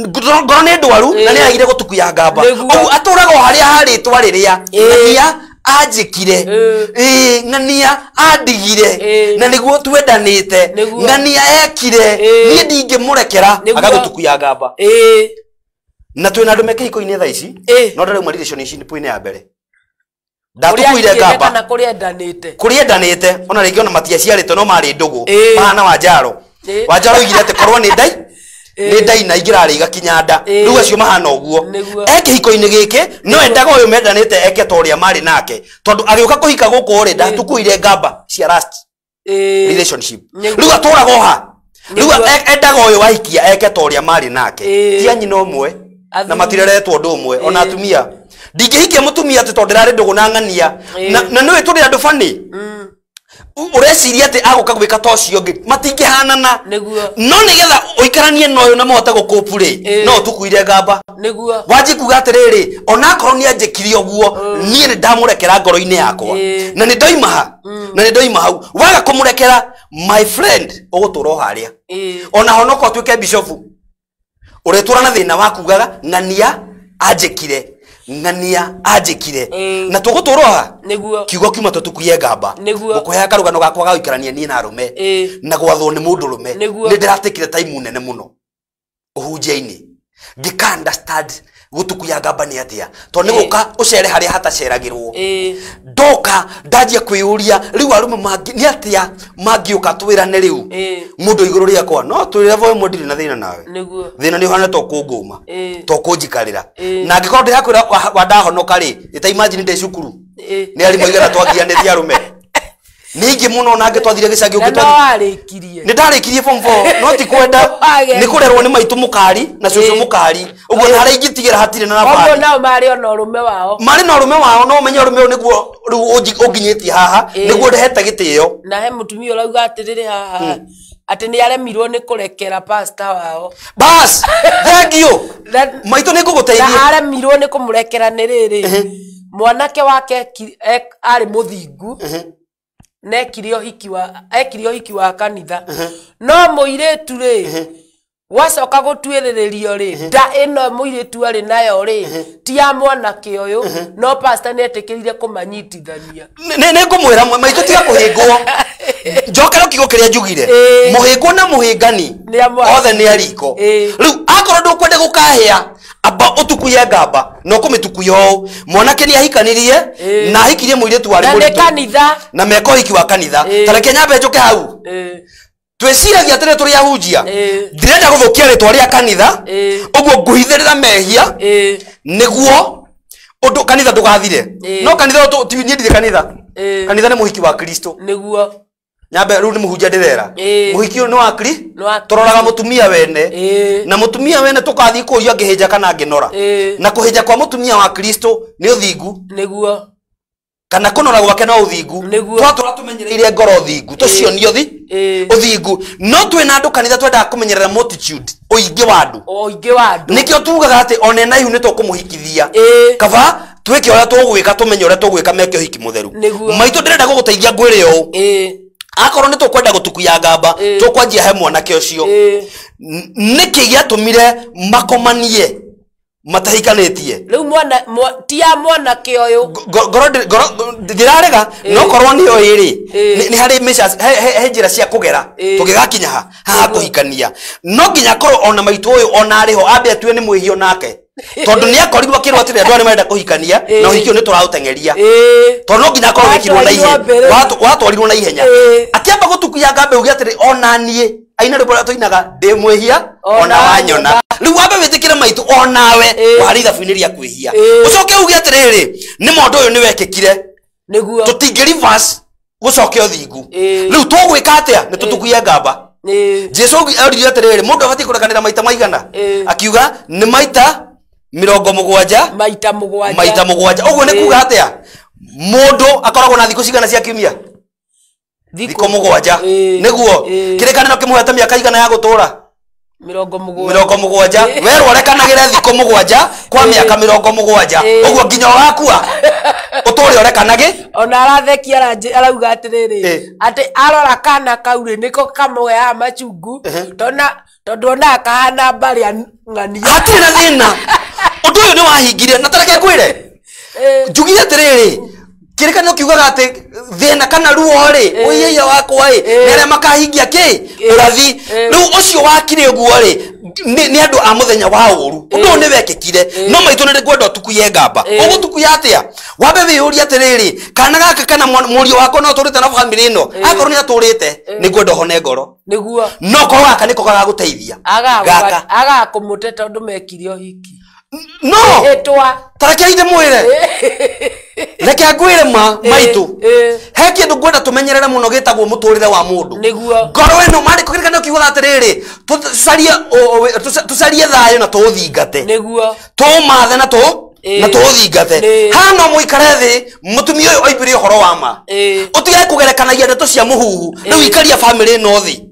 ngoro ni ndwaru na ni agire gutukuya ngamba ugu aturaga haria haritwa riria ngania anjikire ngania andigire na niguo twendanite ngania ekire ni ndingimurekera agagutukuya ngamba na twina andu mekihiko-ini thaa ici no ndaruma relationship point ya mbere ndatukuire ngamba na kuriendanite ona ringi ona matiaciarite no mari ndugu bana Wanjaro igire ati korwo ni ndai na igirari igakinyanda riu acio mahana uguo ekihiko-ini giki no endaga uyu mendanite eke toria mari nake tondu agiuka kuhika guku ri ndatukuire ngamba cia last relationship riu aturaga oha riu endaga uyu wahikia eke toria mari nake tianyi no mwe na matireretwo ndu mwe ona atumia ndingihikia mutumia ati tondirari ndugu na ngania na niwe turi andu fani ureciria ati aguka gwika tocio ngi matingihanana no nigetha uikaranie noyo na mohota gukupu ri no tukuire ngamba wanji kuga atiriri ona korwo ni anjikiri oguo nie ni ndamurekera ngoro-ini yakwa na ni ndoima hau waga kumurekera my friend ugutura haria ona honoko tuike bishop uretura na thina wakugaga ngania anjikire na tuguturoha kiugo kiuma tutukuye ngamba gukuhe karugano gakwa ga guikarania nie na arume na gwathwo ni mundu rume ni ndiratikire time nene muno uhunjia-ini ngika understand gutukuya ngamba ni atia to ni guka ucere haria hataceragirwo ndoka ndajia kwiyuria riu arume mangi ni atia mangiuka twirane riu mundu iguru riakwa no twire vo modiri na thina nawe thina ni uhana to kunguma to kunjikarira na angikorwo ndirakwira wandahonoka ri ita imagine ndi cukuru ni ari moigana twagianithia arume ningi muno na ngitwathire gicagi ungitwathire ni ndarikirie form 4 no ti kwenda ni kurerwo ni maitu mukari na cucu mukari uguo na ingitigira hatire na nabari uguo nao mari no rume wao no menye rume niguo unginyitie haha niguo ndehete gitio na he mutumia urauga atiriri haha ati ni aremirwo ni kurekera pastor wao bas thank you maitu ni nguguteithia na aremirwo ni kumurekera ni riri mwanake wake ari muthingu nekirio hiki wa kanitha no muiretu ri wacoka gutwiriririo ri nda ino muiretu ari nayo ri ti ya mwanake uyu no pastor netikirire kumanyitithania ne ngumwira maitu tiga kuhingwo njokero kigo kiria njugire muhingo na muhingani othe ni ariko riu akorwo ndukwende gukahia aba utukuye ngamba no kumitukuyo mwanake ni ahikanirie na ahikirie muiretu wari muritu na meko hiki wa kanitha tareke nyambe njoke hau tweciragia tere turi ahunjia ndirenda guthukia ritwa ria kanitha uguo nguhithirira mehia niguo undu kanitha ndugathire no kanitha tu nyendire kanitha ni muhiki wa Kristo niguo nyambe ru ni muhunja ndirera muhiki no akri tororaga mutumia wene na mutumia wene tukathi kuria ngihinja kana nginora na kuhinja kwa mutumia wa Kristo ni uthingu niguo kana kunora gwake no uthingu twatura tumenyereire ngoro uthingu tucio ni uthingu no twina andu kanitha twenda kumenyerera multitude oingi wa andu nikio tugaga ati one na ihu ni tukumuhikithia kaba twike oya tugwika tumenye oria tugwika meke hiki mutheru maitu ndirenda guguteithia ngwire yo akorwo ni tukwenda gutukuya ngamba tukwanjia he mwanake ucio niki giatumire makomanie matahikanitie riu mwana tia mwanake uyu ngoro ndirarega no korwo ni yo iri ni hari misha he njira cia kugera tugigakinya ha kuhikania no nginya korwo ona maitu uyu ona ariho ambe atue ni mwihio nake tondu ni akorirwo kirwa atire andu arenda kuhikania na uhikio ni turautengeria tondu no nginya korwo wikirwo na ihenya watwarirwo na ihenya akiamba gutukuya ngambe ugi atire ona nie aina rubora tuinaga ndi mwihia ona wanyona riu wambe witikire maitu onawe wari thabuniria kwihia ucoke ugi atiriri ni mundu uyu ni wekekire niguo tutingiri verse gucoke uthingu riu tugwika atia ni tutukuye ngamba Jesu arire atiriri mundu abati kurekanira maita maigana akiuga ni maita 70 maita mugwanja uguo ni kuga atia mundu akoragwo na thiku cigana cia kiumia thiko mugwanja niguo kirekaniro kimuhete miaka igana ya gutura 70 werwo rekanagire thiko mugwanja kwa miaka 70 uguo nginya wakua uturi orekanage ona arathekia arauga atiriri ati arora kana kauri niko kamwe ya machungu tondu ona kahana mbari ng'ani atira thina undu uyu ni wahingirie na tareke kwire njugire atiriri kirekanio kiugaga ati thina kana ruo ri uiya wakwa ri nere makahingia ki urathi riu ucio wakire uguo ri ni andu a muthenya wa uru undu ni wekekire no maitu ni kwenda tukuye ngamba ugutukuya atia wambe wiyuria atiriri kana gaka kana murio wako no turite na family ino akorwo ni aturite ni kwenda hone ngoro niguo no korwo gaka niko gaguteithia aga kumuteta undu mekirio hiki no tareke ide mwire reke ngwire maitu he kindu ngwenda tumenyerere muno gitagwo muturire wa mundu ngoro ino mari kugirikana kiuga atiriri tucarie thayo na tuthingate niguo tumathe na tuthingate hano muikare thi mutumia uyu oimbire horo wa ma utige kugerekanagia ndeto cia muhuhu riu ikaria family ino thi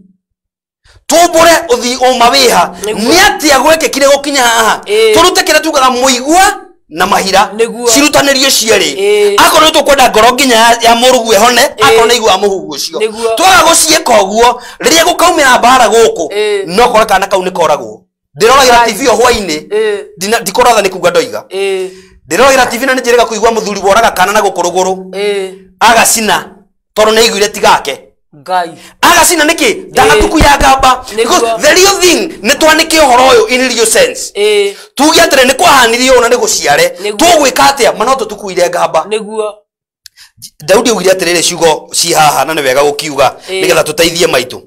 tubure uthi umawiha ni atia gwekekire gukinya haha turute kire tugaga muigua na mahira cirutanirio cieri akorwo tukwenda ngoro nginya ya murugu ehone akorwo igua muhugu ucio twaga gucieka uguo riria gukaumira mbara guku no kore kana kau ni koragwo ndiroragira TV hwaini ndikoratha ni kuga ndoiga ndiroragira TV na njirega kuigua muthuri woraga kana na gukuruguru agacina tondu ni iguire tigake ngai agacina niki ndagatukuya ngamba because the real thing ni twanike uhoro uyu in real sense tugi atire ni kwahanirio na ni guciare tugwika atia manoto tukuire ngamba niguo Daudi ugire atirire ciugo ci haha na ni wega gukiuga nigetha tuteithie maitu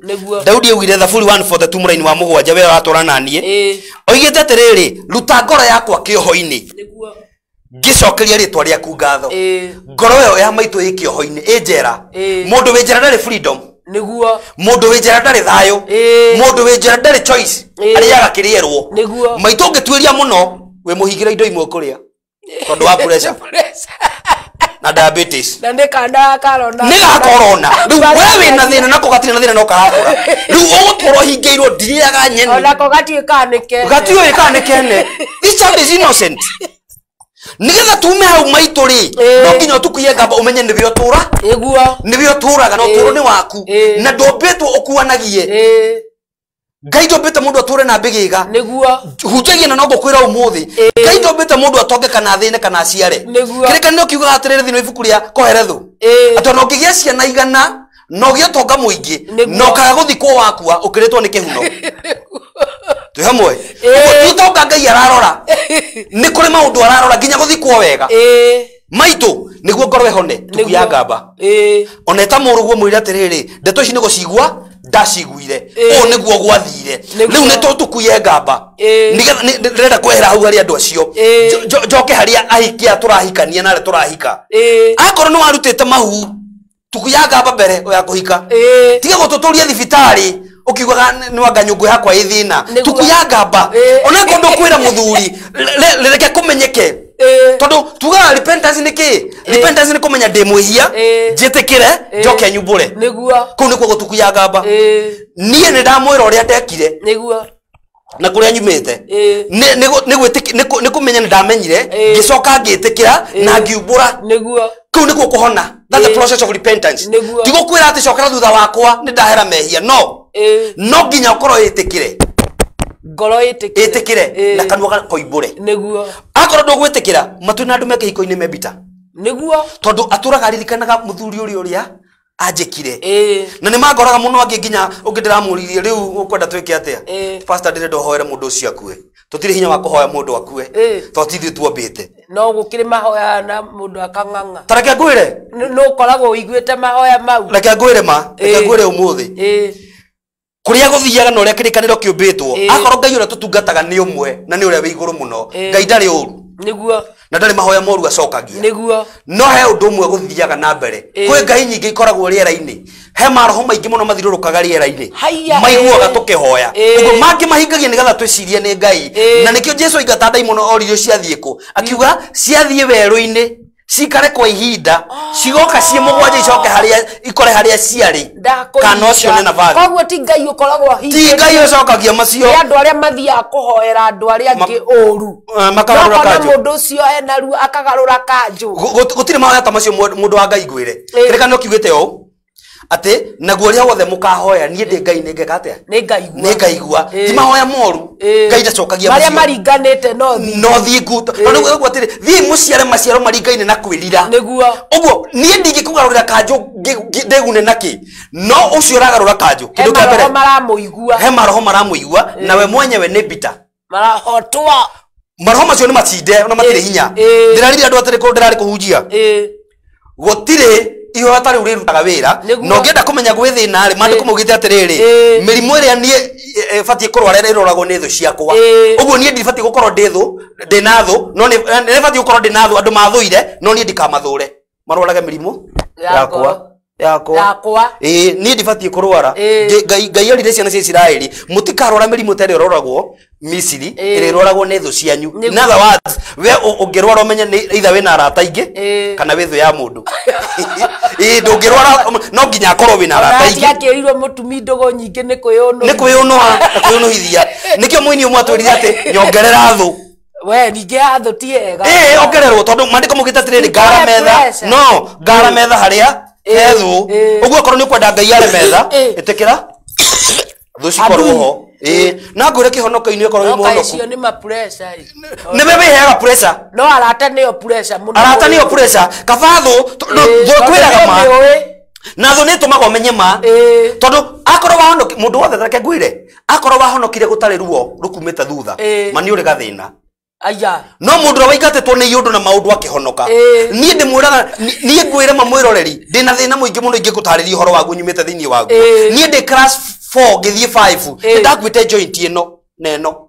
Daudi ugire Thaburi 142 muraini wa mugwanja we watura nanie oigite atiriri ruta ngoro yakwa kioho-ini niguo gicokeria ritwa riaku ngatho ngoro yo ya maitu ikioho-ini ejera mundu wi njera ndari freedom niguo mundu wi njera ndari thayo mundu wi njera ndari choice ariaga kirierwo maitu ngitwiria muno we muhingira indo imwe kuria tondu wa pressure na diabetes na ndikanda corona riu wewe na thina nako gatire na thina no karakora riu ugutoro hingeirwo ndiriaga nyeni ona ko gatiikanike ne this child is innocent nigetha tume hau maitu ri no nginya tukuye ngamba umenye ni bio tura iguo ni bio turaga no turu ni waku na ndombetwo ukuanagie Ngai ndombete mundu ature na mbigiga niguo hunjagia na no gukwira umuthi Ngai ndombete mundu atonge kana thine kana aciare kireka no kiuga atiriri thino ibuku ria koherethu ato no ngigia ciana igana no giotonga muingi no kaga guthikwo wakua ukiritwo ni kihuno tu hamwe utonga Ngai ararora ni kuri maundu ararora nginya guthikwo wega maitu niguo ngoro ehone tukuya ngamba oneta muruguo mwira atiriri ndeto ici ni gucigua ndaciguire o niguo gwathire riu ni tukuye ngamba ndirenda kwehera hau hari andu acio njoke haria ahikia turahikania na turahika akorwo ni warutite mahu tukuya ngamba mbere oya kuhika tiga gututuria thibitari ukigwaga ni wanga nyungu yakwa ithina tukuya ngamba ona kondo kwira muthuri reke kumenyeke tondu tuga repentance ni ki repentance ni kumenya ndimwihia njitikire njoke nyumbure niguo ku ni kugo tukuya ngamba nie ni ndamwira uria ndekire niguo na kuria nyumite ni kumenya ndamenyire ngicoka ngitikira na ngiumbura niguo ku ni kuhona. That's the process of repentance. Tigo kwira ati cokera thutha wakwa ni ndahera mehia no nginya ukoro itikire ngoro itikire na kanwa koimbure niguo akoro ndugwitikira matu na andu meke hiko-ini mebita niguo tondu aturaga aririkanaga muthuri uria anjikire na ni mangoraga muno angi nginya ungidiramuririe riu ukwenda twike atia pastor ndire ndohoere mundu ucio akue tutire hinya wa kuhoya mundu akue to tithio tuombite no gukire mahoya na mundu akang'ang'a tareke ngwire no koragwo uiguite mahoya mau reke ngwire umuthi kuria guthiaga no ria kirikaniro kiumbitwo akoro ngai uria tutungataga ni umwe na ni uria wi iguru muno ngai ndari uru niguo na ndari mahoya moru acokagia niguo no he undu umwe guthiaga na mbere kwi ngai nyingi ikoragwo riera-ini he maroho maingi muno mathirurukaga riera-ini maiguaga tukihoya uguo mangi mahingagia nigetha twicirie ni ngai na nikio Jesu ingata ndaimono oririo ciathie ku akiuga ciathie weru-ini cikare kwa ihinda cigoka cie mugwanja icoke haria ikore haria ciari kana ucio ni navathi koguo ti ngai ukoragwo hinga ti ngai ucokagia macio andu aria mathia kuhoera andu aria angi uru makagarura kanju mundu ucio ena ru akagarura kanju gutire mahoya ta macio mundu wa ngai ngwire kirekano kiugite o ati naguo uria wothe mukahoya nie ndi ngai ni ngeka atia ni ngaigua ti mahoya moru ngai ndacokagia macio maria maringanite no thie nguto no guo atire thie muciare maciaro maringaine na kwirira niguo uguo nie ndingikugarurira kanju ndegune naki no ucio uragarura kanju kindu kia mbere he maroho maramuigua nawe mwenyewe ni bita marahotwa maroho macio ni matinde ona matire hinya ndirarire andu atire ko ndirari kuhunjia gutire iyo atari urirutaga wira no ngenda kumenya gwithina ri mandiko mugite atiriri mirimu iria nie fatie kurwara iroragwo ni thu ciakwa uguo nie ndifatie gukorwo ndina thu no ni fatie gukorwo ndina thu andu mathuire no nie ndikamathure marwaraga mirimu yakwa nie ndifatie kurwara ngai arire ciana cia Isiraeli mutikarwara mirimu tari iroragwo Misiri iriroragwo ni thu cianyu in other words we ungirwara umenye ni either wina arata ingi kana withu ya mundu ndungirwara no nginya akorwo wina arata ingi akirirwo mutumi ndogo nyingi ni kwiyunuhithia nikio mwini umwe atwirire ati nyongerera thu we ninge athu ti ega ongererwo tondu mandiko mugita tiriri ngara metha haria ethu uguo korwo ni kwenda ngai are metha itikira thu cikorwo ho na ngure kihonoka-ini korwo muhonoku cio ni ma pressure ni bebe hega pressure no arata niyo pressure muno arata niyo pressure kabathu kwiraga ma na thu ni tumaga umenye ma tondu akorwo wahonoki mundu wothe reke ngwire akorwo wahonokire gutari ruo rukumite thutha mani uri gathina aya no mundu waigatetwo ni yundu na maundu akihonoka nie ndimwiraga nie ngwire mamwiroreri ndina thina muingi muno ingikutariria uhoro wagu nyumite thiini wagu nie ndi class 4 ngithie 5 ndakwite joint ino neno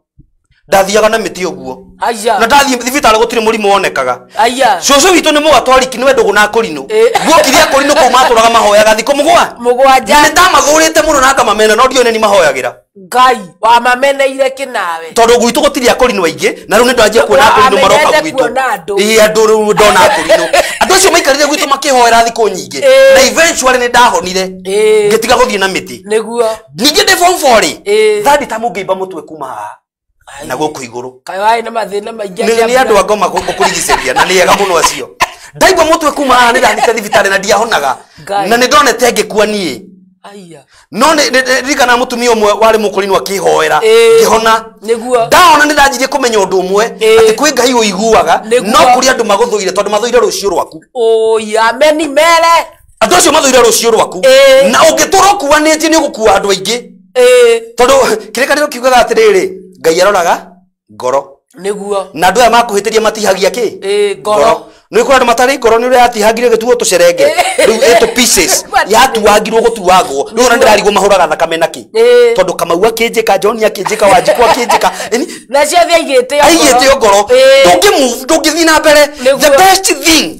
ndathiaga na miti uguo aya na ndathie thibitari gutire murimu wonekaga aya cucu witu ni mugatwariki ni wendu guna kurinu guokiria kurinu ko maturaga mahoyaga thiko mugwanja ni ndamathurite muno na ngamamena no ndione ni mahoyagira ngai wa mameneire kinawe tondu gwitu gutiria kurinu aingi na riu ni ndanjia kuona kurinu maroka gwitu andu riu ndona kurinu andu acio maikarire gwitu makihoera thiko nyingi na eventually ni ndahonire ngitiga guthie na miti niguo ningi ndi form 4 thadi ta mungimba mutwe kuma na guku iguru kai wai na mathina maingi ni andu angoma gukurigiciria na ni ega muno acio ndaigwa mutwe kuma ni ndathite thibitari na ndiahonaga na ni ndonete ngikua nie aya no ni rikana mutumia umwe wari mukurinu akihoera ngihona niguo ndaona ni ndanjirie kumenya undu umwe ati kwi ngai uiguaga no kuri andu maguthuire tondu mathuire rucio rwaku ya meni mere andu acio mathuire rucio rwaku na ungitura kuanite ni gukua andu aingi tondu kirikaniro kiugaga atiriri ngai aroraga ngoro niguo na andu aya makuhitiria matihagia ki ngoro no ikora matari ngoro ni uri ati hagire getuo tucerenge riu eto pieces yatu wagirwo gutuwagwo no na ndirarigo mahuraga thakame naki tondu Kamau akinjika John akinjika Wanjiku akinjika na cia thia igite ngoro ndungithi na mbere the best thing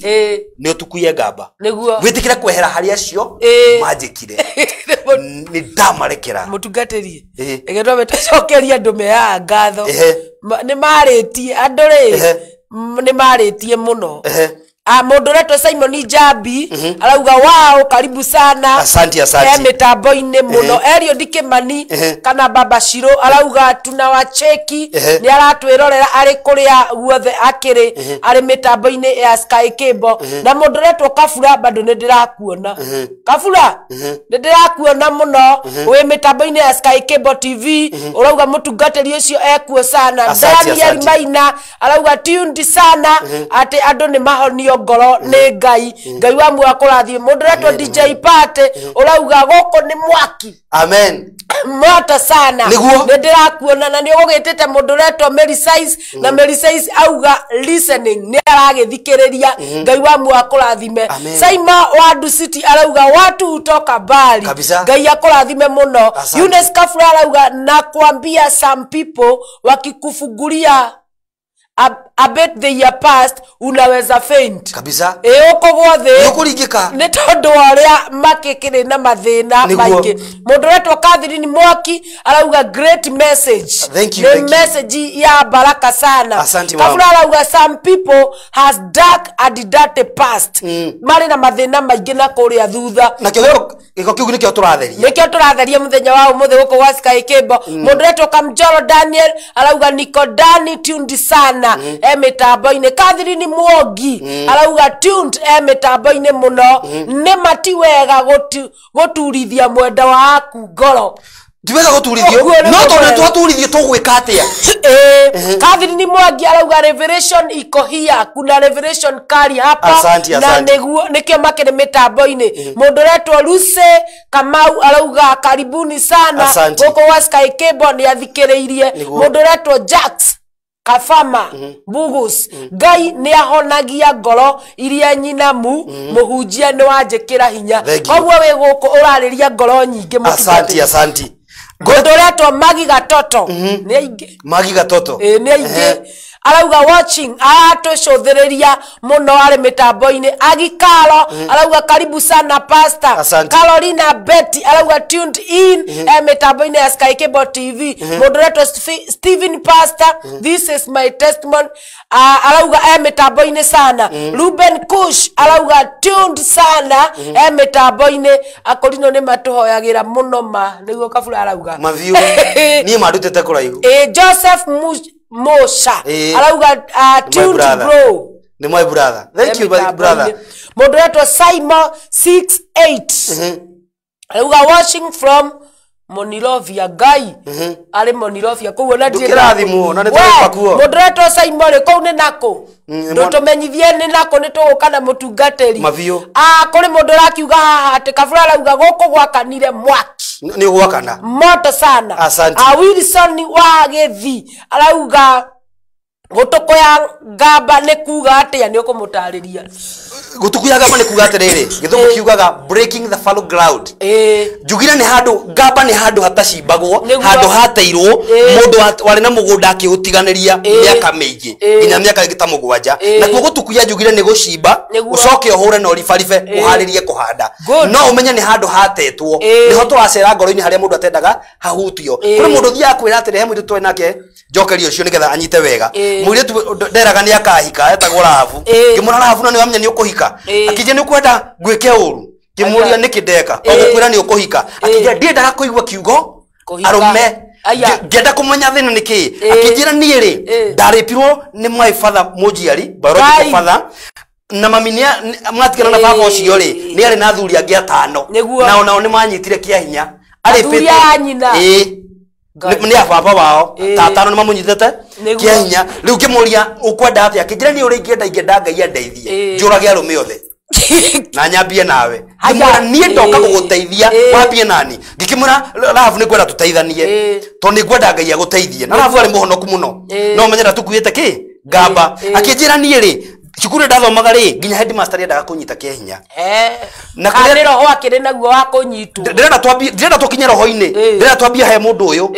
ni utukuye ngamba witikire kwehera hari acio manjikire ni ndamarekera mutungatiri egetwa betacokeria ndume ya ngatho ni maritie andu ri ni maritie muno mundu retwo Simon Njambi arauga wao karibu sana asante mitambo-ini muno Erio Ndikimani kana Baba Shiro arauga tunawacheki ni aratwirorera ari kuria guothe akiri ari mitambo-ini ya Sky Cable na mundu retwo Kabura bado ni ndirakuona Kabura ni ndirakuona muno wi mitambo-ini ya Sky Cable TV urauga mutungatiri ucio ekuo sana Daniel Maina arauga tuned sana ati andu ni mahonio ngoro ni Ngai wa mwa kurathie mundu retwo DJ Party urauga goko ni mwaki amen mota sana ni ndirakuona na ni ugitete mundu retwo Mary Size na Mary Size auga listening ni aragithikiriria Ngai wa mwa kurathime Saima wa Du City arauga watu utoka bali Ngai akurathime muno Eunice Kafura arauga na kuambia some people wakikufungulia a bet the year past unaweza faint kabisa uko gwothe nukuringika ni tondu uria makikire na mathina maingi mundu retwo Catherine Mwaki arauga great message the message ya baraka sana Kabura arauga some people has dark and dirty past mari na mathina maingi na kuria thutha na giko kiugu nikio turatheria muthenya wa umuthe guko wa Sky Cable mundu retwo Kamjoro Daniel arauga Niko Dani tuned sana mitambo-ini Catherine Mwogi arauga tuned mitambo-ini muno ni mati wega guturithia mwenda waku ngoro ndiwega guturithio no tondu twaturithio tugwika atia Catherine Mwogi arauga revelation iko here kuna revelation kari hapa na niguo nikio makire mitambo-ini mundu retwo Luce Kamau arauga karibuni sana guko wa Sky Cable ni athikiriirie mundu retwo Jax Kafama Bugus Ngai ni ahonagia ngoro iria nyinamu muhunjia ni wanjikira hinya koguo wi guku urariria ngoro nyingi asante Godoretwo Magi Gatoto ni aingi Magi Gatoto ni aingi arauga watching atucũthĩrĩria muno ari mitambo-ini Agikalo arauga karibu sana pastor Carolina Betty arauga tuned in mitambo-ini ya Sky Cable TV moderator Stephen Pastor this is my testimony arauga mitambo-ini sana Ruben Kush arauga tuned sana mitambo-ini akorino ni matuhoyagira muno ma niguo Kabura arauga maviu ni madutete kuraihu Joseph Mosha arauga tuned bro ni my brother thank you my brother moderator Simon 68 arauga watching from Monilovia Ngai ari Monilovia kuo na ndirathimo na nitwa kuo moderator Simon ko ni nako ndotumenyithie ni nako nitugukana mutungateri maviu kuri mundu rakiuga haha ati Kabura arauga guku gwakanire mwaki ni gwakana moto sana Wilson wa Githi arauga gutuko ya ngamba ni kuga atia ni ukumutariria gutuku ya ngamba ni kuga atiriri githuko kiugaga breaking the fallow ground jugira ni handu ngamba ni handu hatacimbagwo handu hateirwo mundu wari na mugunda akiutiganiria miaka mingi nginya miaka ngita mugwanja na kuo gutuku ya jugira ni gucimba ucoke ohure no ribaribe uharirie kuhanda no umenya ni handu hatetwo niho turacera ngoro-ini haria mundu atendaga hahutio kuri mundu thia kwira atire hemu twena nake jokerio ucio nigetha anyite wega mwire tu nderaga ni akahika etagwo Rahabu ngimura Rahabu no ni wamenya ni ukuhika akije ni kwenda gwike uru kimuria nikideka ogukwira ni ukuhika akije ndiendaga kuigwa kiugo arume ngenda kumenya thina niki akijira ni ri ndaripirwo ni my father mujiari biological father na maminia mwatikana na baba ucio ri ni ari na thuri angi 5 nao nao ni manyitire kia hinya ari pete nyina ni baba wao tata no mamunyitete kia hinya riu kimuria ukwenda atia akijira ni uri ingenda Ngai andeithie njurage arume othe na nyambie nawe kimura nie ndoka guguteithia wambie nani ngikimura Rahabu ni kwenda tuteithanie to ni kwenda Ngai aguteithie na Rahabu ari muhonoku muno no menyera tukuite ki ngamba akijira nie ri cukuru ndathomaga ri nginya headmaster yendaga kunyita kihinya na kare roho akire naguo wa kunyitwo ndirenda tukinye roho-ini ndirenda twambie he mundu uyu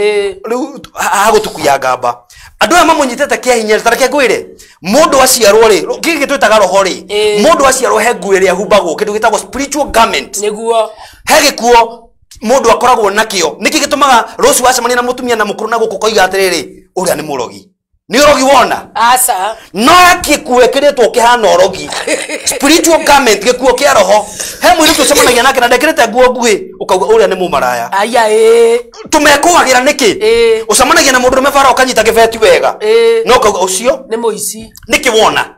riu agutukuya ngamba andu aya mamunyitete kihinya tareke ngwire mundu aciarwo ri giki gitwitaga roho ri mundu aciarwo he nguo iria humbagwo kindu gitagwo spiritual garment niguo he gikuo mundu akoragwo nakio niki gitumaga rosi wacemania na mutumia na mukuru na guku koiga atiriri uria ni murogi ni urogi wona asa no akikuwe kiretwo kihana urogi spiritual garment gikuo kia roho he mwiri tucemanagia nake na ndekirete nguo ngui ukauga uria ni mumaraya aya tumekuagira niki ucemanagia na mundu rumefara ukanyita gibeti wega no ukauga ucio ni muici niki wona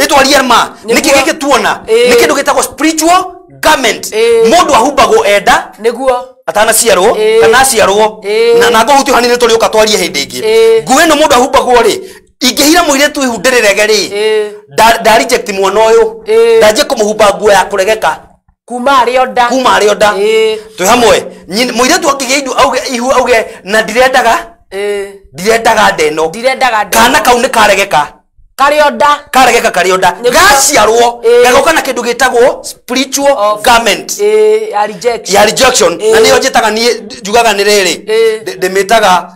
itwaria ma niki giki tuona niki ndu gitagwo spiritual garment mundu ahumbagwo enda niguo atana ciarwo kana ciarwo na ngo huti hanine tuli ukatwarie hindi ingi nguwe no mundu ahumbagwo ri ingihira muire tu ihundirirege ri da reject mwana uyu ndaje kumuhumba nguo ya kuregeka kuma ari oda twi hamwe muire tu akigia indu auge na ndirendaga ndeno kana kau ni karegeka karioda gaciarwo gagoka na kindu gitagwo spiritual garment ya rejection na niyo njitaga ni njugaga ni riri ndimitaga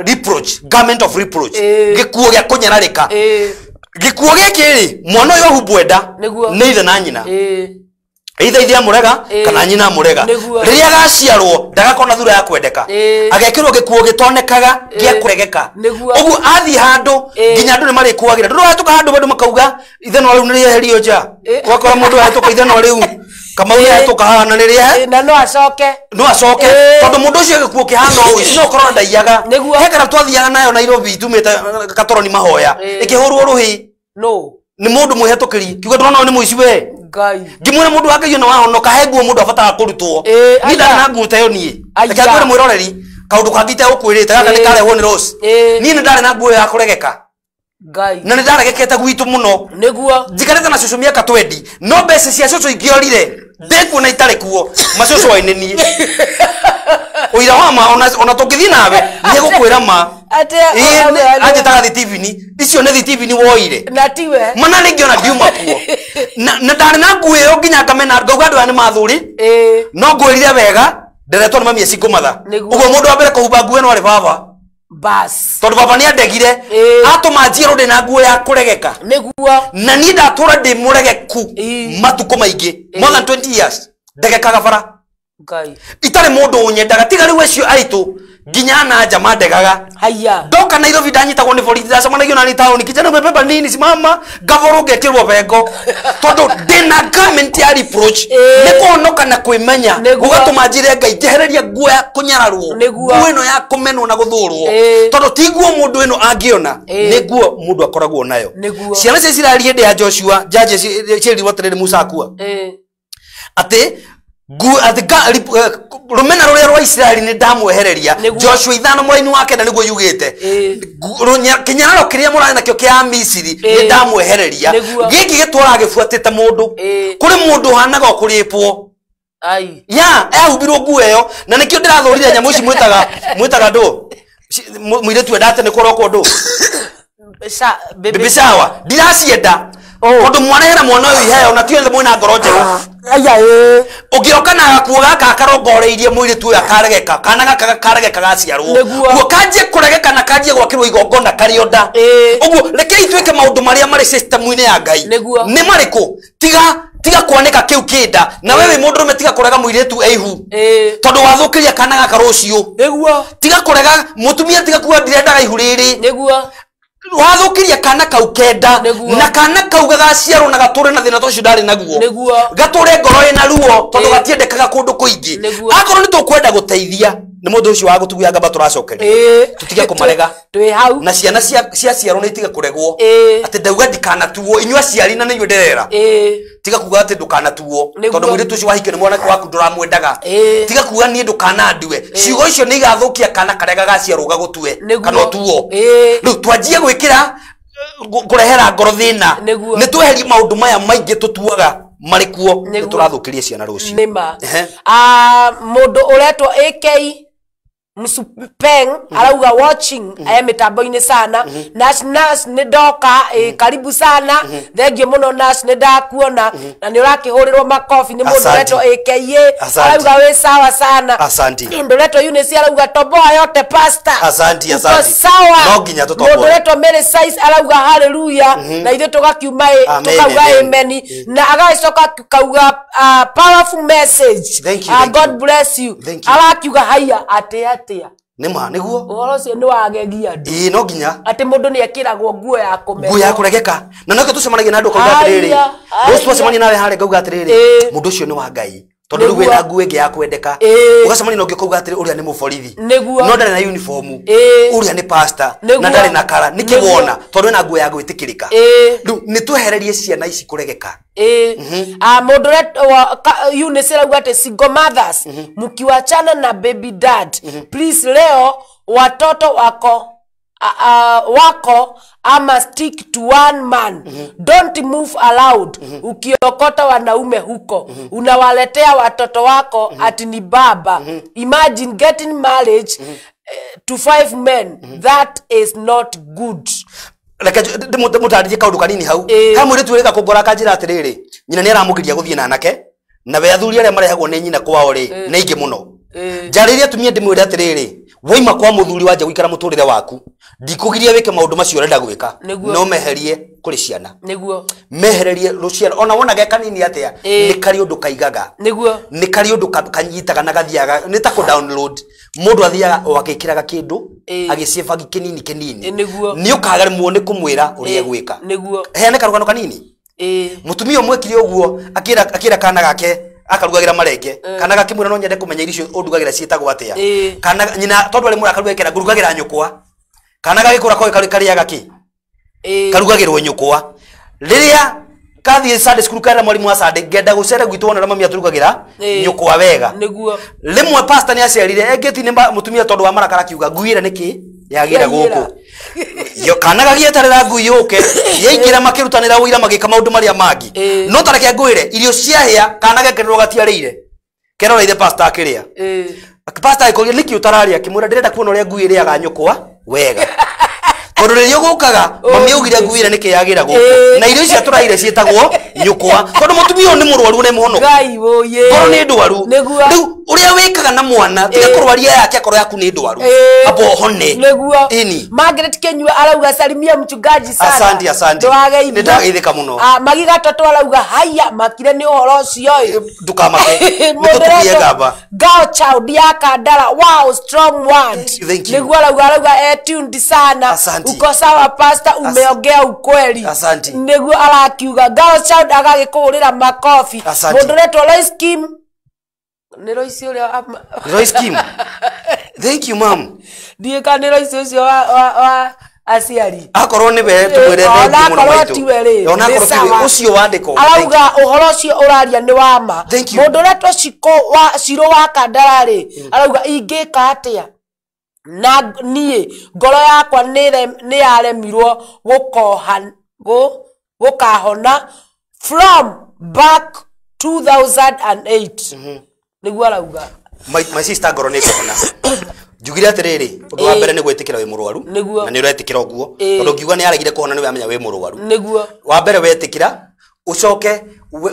reproach garment of reproach gikuo gya kunyararika gikuo giki ri mwana uyu humbwenda ni ithe na nyina ithe amurega kana nyina amurega riria gaciarwo ndagakona thura ya kwendeka agekirwo gikuo gitonekaga gia kuregeka ugu athi handu nginya andu ni marikuagira ndu hatuka handu bandu makauga ithe no riu nirie herio nja wakora mundu hatuka ithe no riu kama uya hatuka hana nirie na no acoke tondu mundu ucio gikuo kihana uyu no korona ndaiyaga hekara twathiaga nayo Nairobi tumite katoroni mahoya ikihurwo ruhi no ni mundu muhetukiri kiuga ndona ni muici we ngai ngimwira mundu wake na wahonoka henguo mundu abatara kurutwo ni ndana nguta yo nie akakwira mwiroreri kaundu kangite ukwirite gaka ni karehwo ni Rose ni ndare na nguo ya kuregeka ngai na ndaregekete gwitu muno niguo njikarete na cucu miaka 20 no mbeca cia cucu ingiorire ndekuona itare kuo macucu waine nie uira wa ma ona tungithii nawe ni gukwira ma ate taga TV ni icio ne TV ni woire na tiwe mana ringiona ndiuma kuo na ndari na nguo yo nginya ngamena ngauga andu ane mathuri no ngwirire wega nderetwo ni mami eci matha ugo mundu wa mbere kuhumba nguo no ari baba bas tondu baba ni andegire atuma njiero ndi na nguo ya kuregeka niguo na ni ndatura ndi muregeku matuko maingi more than 20 years ndegekaga bara ngai itare mundu unyendaga tiga riu ecio aitu nginya na jama ndegaga haya ndoka Nairobi ndanyitagwo ni borithi ndacemanagio na ni tauni kijana mwebeba nini simama gavoro ngekirwo bengo tondu ndina garment ya reproach nikuonoka na kwimenya gugatuma njire ngai njehereria nguo ya kunyararwo nguo ino ya kumenwo na guthurwo tondu ti nguo mundu ino angiona ni nguo mundu akoragwo nayo ciana cia Isiraeli ndi ya Joshua jaje cirirwo atiriri Musa akua ati rumena ruria rwa Isiraeli ni ndamwehereria Joshua 5 muraini wake na niguo yugite kinyararo kiria murari nakio kia Misiri ni ndamwehereria giki gitwara gifuatite mundu kuri mundu hanaga kuripwo ai ya ehumbirwo nguo eyo na nikio ndirathurire nyamu ici mwitaga ndu mwire tu endate ni koroko ndu bibi sawa ndiracienda tondu mwanehera mwana uyu iheo na tiothe mwina ngoro njeru aya ugioka na gakuo gaka karongoreirie mwiri tu akaregeka kana gaka karegeka gaciarwo guo kanje kuregeka na kanje gwakirwo igongona karionda uguo reke itwike maundu maria mari system-ini ya ngai ni mariku tiga kwaneka kiu kinda na wewe mundu rume tiga kurega mwiri tu eihu tondu wathukiria kana gaka rucio niguo tiga kurega mutumia tiga kuwa ndirendaga ihu riri niguo wathukiria kana kau kenda na kana kau gagaciarwo na gature na thina tocio ndari naguo gature ngoro ina ruo tondu gatiendekaga kundu kuingi akorwo ni tukwenda guteithia ni mundu ucio wa gutugia ngamba turacokeria tutige kumarega twi hau na ciana cia ciarwo ni tiga kuregwo ati ndauga ndikana tuo inyua ciari na niyo nderera tiga kuga ati ndukana tuo tondu mwiri tucio wahike ni mwana waku nduramwendaga tiga kuga ni ndukana ndue ciugo icio ni igathukia kana karega gaciarwo gagutue kana tuo riu twanjie gwikira kurehera ngoro thina ni tweherie maundu maya maingi tutuaga marikuo ni turathukiria ciana rucio nima mundu uretwo AK Msupeng arauga watching mitambo-ini sana. Nas nidoka karibu sana. Thengio muno Nas nidakuona na ni urakihurirwo makofi ni mundu reto AKA arauga we sawa sana. Asante. Mundu reto Eunice arauga toboa yote pastor. Asante. Sawa. No ginya tutoboa. Mundu reto Mary Size arauga hallelujah na ithe tugakiuma tukauga amen na agacoka tukauga powerful message. God bless you. Arakiuga haya atia Nima niguo uhoro cio ni wagegia ndu no ginya ati mundu ni ekiragwo nguo ya kumenya nguo ya kuregeka na no tucemanagia na andu kauga atiriri ucio tucemania nawe hare kauga atiriri mundu ucio ni wa Ngai tondu riu wena nguo ingi ya kwendeka ugacemania na ungi kauga atiriri uria ni muborithi no ndari na uniform uria ni pastor na ndari na kara nikigwona tondu wena nguo ya gwitikirika riu ni twehererie ciana ici kuregeka mundu Eunice arauga ati single mothers mkiwachana na baby dad please leo watoto wako ama stick to one man don't move around ukiokota wanaume huko unawaletea watoto wako ati ni baba imagine getting marriage to 5 men that is not good. Like mutaririe kaundu kanini hau kamwe ritwirika kugora kanjira atiriri nyina ni aramugiria guthie na anake na we athuri aria marehagwo ni nyina kwao ri ni ingi muno njariria tumia ndimwire atiriri waima kwa muthuri wanje gwikara muturire waku ndikugiria wike maundu macio urenda gwika no meherie kuri ciana niguo mehererie ruciana ona wona ge kanini atia ni kari undu kaigaga niguo ni kari undu kanyitaga na gathiaga ni ta ku download mundu athiaga wakikiraga kindu agiciebagi kinini ni ukaga muone kumwira uria gwika niguo heane karugano kanini mutumia mwekire uguo akira kana gake akarugagira marenge kana gakimwira no nyende kumenya iricio undugagira cietagwo atia kana nyina tondu ari murakaruga kera ngurugagira nyukwa kana gagikura ko kari agaki karugagirwo nyukwa riria kathie Sunday school kara mwalimu wa Sunday ngenda gucere gwitu wona mami aturugagira nyukwa wega niguo limwe pastor ni acerire engeti ni mutumia tondu wa marakara kiuga nguire niki yagira guku yo kana gagietarira ngui yuke yeingira makirutanira wira magika maundu maria mangi no tareke nguire irio ciahia kana gekerwo gatiarire kerora ithe pastor akiria pastor ikoria niki utararia kimura ndirenda kuona uria ngui iri aganyukwa wega tondu ririo gukaga mami ugire nguire niki yagira guku na irio cia turaire cietagwo nyukwa tondu mutumia ni murwaru ne muhono Ngai woye tondu ni ndwaru riu uria wikaga na mwana tiga kurwaria yake akoro yaku ni ndwaru abo hone niguo Margaret Kenyua arauga salimia mchungaji sana asante ni ndageithika muno magiga toto arauga haya makire ni uhoro ucio ndukamake mutukuye gaba Girl child ya Kandara wow strong word niguo arauga tuned sana uko sawa pastor umeongea ukweli niguo arakiuga girl child agagikuurira makofi mundu retwo Lois Kim ni Lois Kim thank you mom die kana Lois ucio wa aciari akorwo ni we tumwire thank you muno maitu ona akorwo ucio wandiko arauga uhoro ucio uraria ni wa ma mundu retwo Shiro wa Kandara ri arauga ingika atia na nie ngoro yakwa ni yaremirwo gukahona from back 2008 niguo arauga my sister ngoro ni kuhona njugire atiriri undu wa mbere ni gwetikira wi murwaru na ni uretikira uguo tondu ngiuga ni aregire kuhona ni wamenya wi murwaru niguo wa mbere wetikira ucoke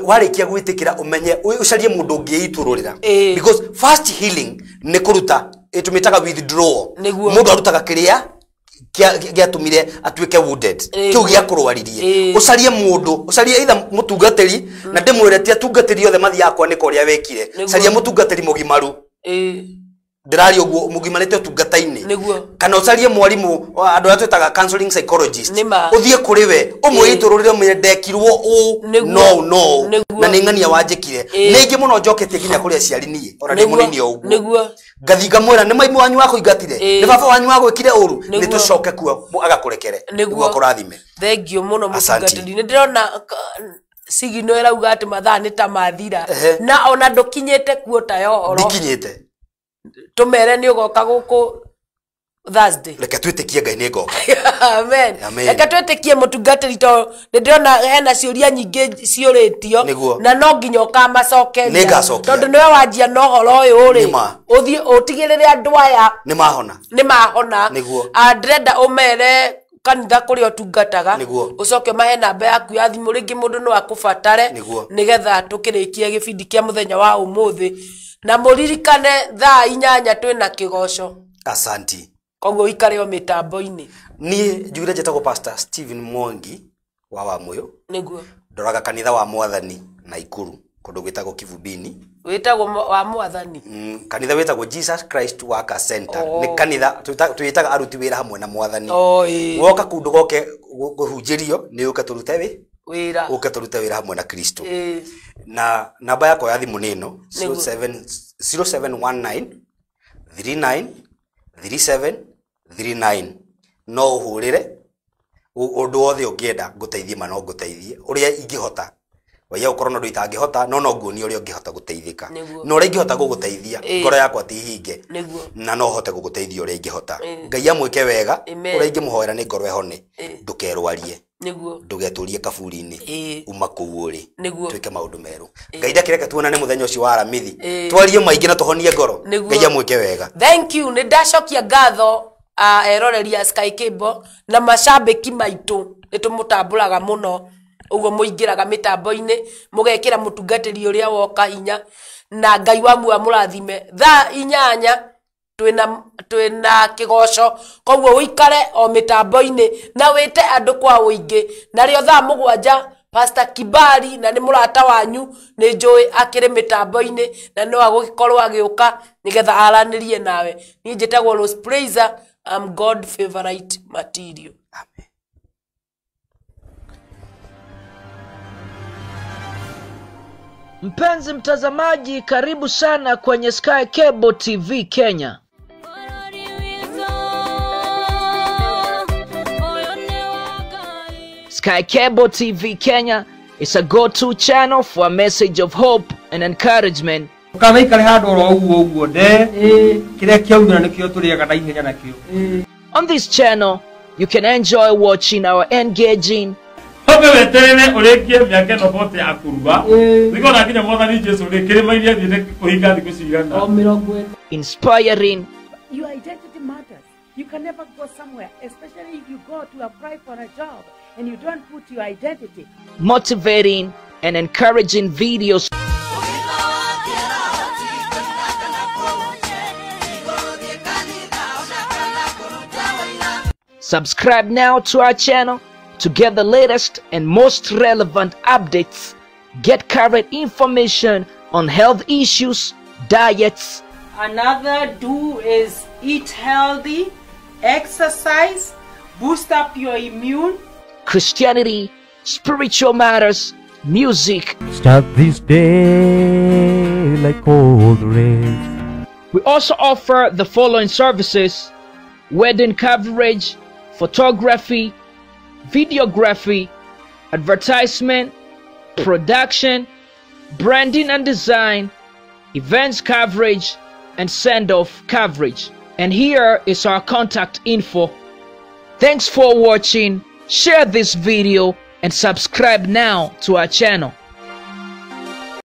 warikia gwitikira umenye ucarie mundu ngiitururira because fast healing ni kuruta itumitaga withdraw mundu arutaga kiria giatumire atuike wounded kiu gia kurwaririe ucarie mundu ucarie either mutungatiri na ndimwire ti atungatiri othe mathi yakwa ni koria wekire caria mutungatiri mugimaru ndirari uguo mugimanite utungata-ini kana ucarie mwarimu andu aria twitaga counseling psychologist uthie kuri we umwitururire umendekirwo no na ni ng'ania wanjikire ningi muno njoketie nginya kuri aciari nie ona ndi munini o uguo ngathinga mwera ni maimu wanyu wako igatire ni baba wanyu wako ikire uru ni tucoke kuo agakurekere niguo kurathime thengio muno mutungatiri ni ndirona sigino irauga ati mathaa ni ta mathira na ona ndukinyite kuo ta yo oro ndikinyite tumere ni ugoka guku Thursday. Reke twitikie Ngai ni ngoka. Amen. Reke twitikie mutungatiri to ndona hena ciuria nyingi ciuritio na no nginya ukamacokeria tondu niwe wanjia no horo uyu ri uthie utigirire andu aya ni mahona ndrenda umere kanitha kuri otungataga ucoke mahe namba yaku ya thimu ringi mundu no akubatare nigetha tukirikie gibindi kia muthenya wa umuthi na muririkane thaa 8 twina kigoco. Asanti. Kongo ikare o mitambo-ini. Ni njugire jetagwo Pastor Stephen Mwangi wa Wamuyo. Niguo. Ndoraga kanitha wa Mwathani Naikuru kundu gwitagwo Kivubini. Witagwo wa Mwathani. Kanitha witagwo Jesus Christ Worker Center. Ni kanitha twitaga aruti wira hamwe na Mwathani. Woka kundu goke guhunjirio ni uka turute wira. Uka turute wira hamwe na Kristo. Na namba yako ya thimu nino 0719 39 3739 no uhurire undu wothe ungienda nguteithie mano nguteithie uria ingihota waya ukorwo no nditangihota no nguoni uria ungihota guteithika no uria ingihota guguteithia ngoro yakwa ti hinge na no hote guguteithia uria ingihota Ngai amwike wega uria ingimuhoera ni ngoro ehone ndukerwarie ndugeturie kaburi-ini uma kuu uri twike maundu meru Ngai ndakireke tuonane muthenya ucio wa aramithi twarie maingi na tuhonie ngoro Ngai amwike wega. Thank you. Ni ndacokia ngatho eroreria Sky Cable na macambiki maitu nitumutamburaga muno uguo muingiraga mitambo-ini mugekira mutungatiri uria woka hinya na Ngai wa muya murathime thaa 8 twina kigoco koguo uikare o mitambo-ini na wite andu kwa uingi na rio thaa 7 Pastor Kibali na ni murata wanyu ni njui akire mitambo-ini na no agugikorwo agiuka nigetha aranirie nawe. Ni njitagwo Rose Praiser. I'm God favorite material. Amen. Mpenzi mtazamaji, karibu sana kwenye Sky Cable TV Kenya. Sky Cable TV Kenya is a go-to channel for a message of hope and encouragement. On this channel, you can enjoy watching our engaging, inspiring, your identity matters. You can never go somewhere, especially if you go to apply for a job and you don't put your identity. motivating, and encouraging videos. Subscribe now to our channel to get the latest and most relevant updates. Get current information on health issues, diets. Another do is eat healthy, exercise, boost up your immune. Christianity, spiritual matters, music. Start this day like cold rain. We also offer the following services: wedding coverage, photography, videography, advertisement, production, branding and design, events coverage, and send-off coverage. And here is our contact info. Thanks for watching. Share this video and subscribe now to our channel.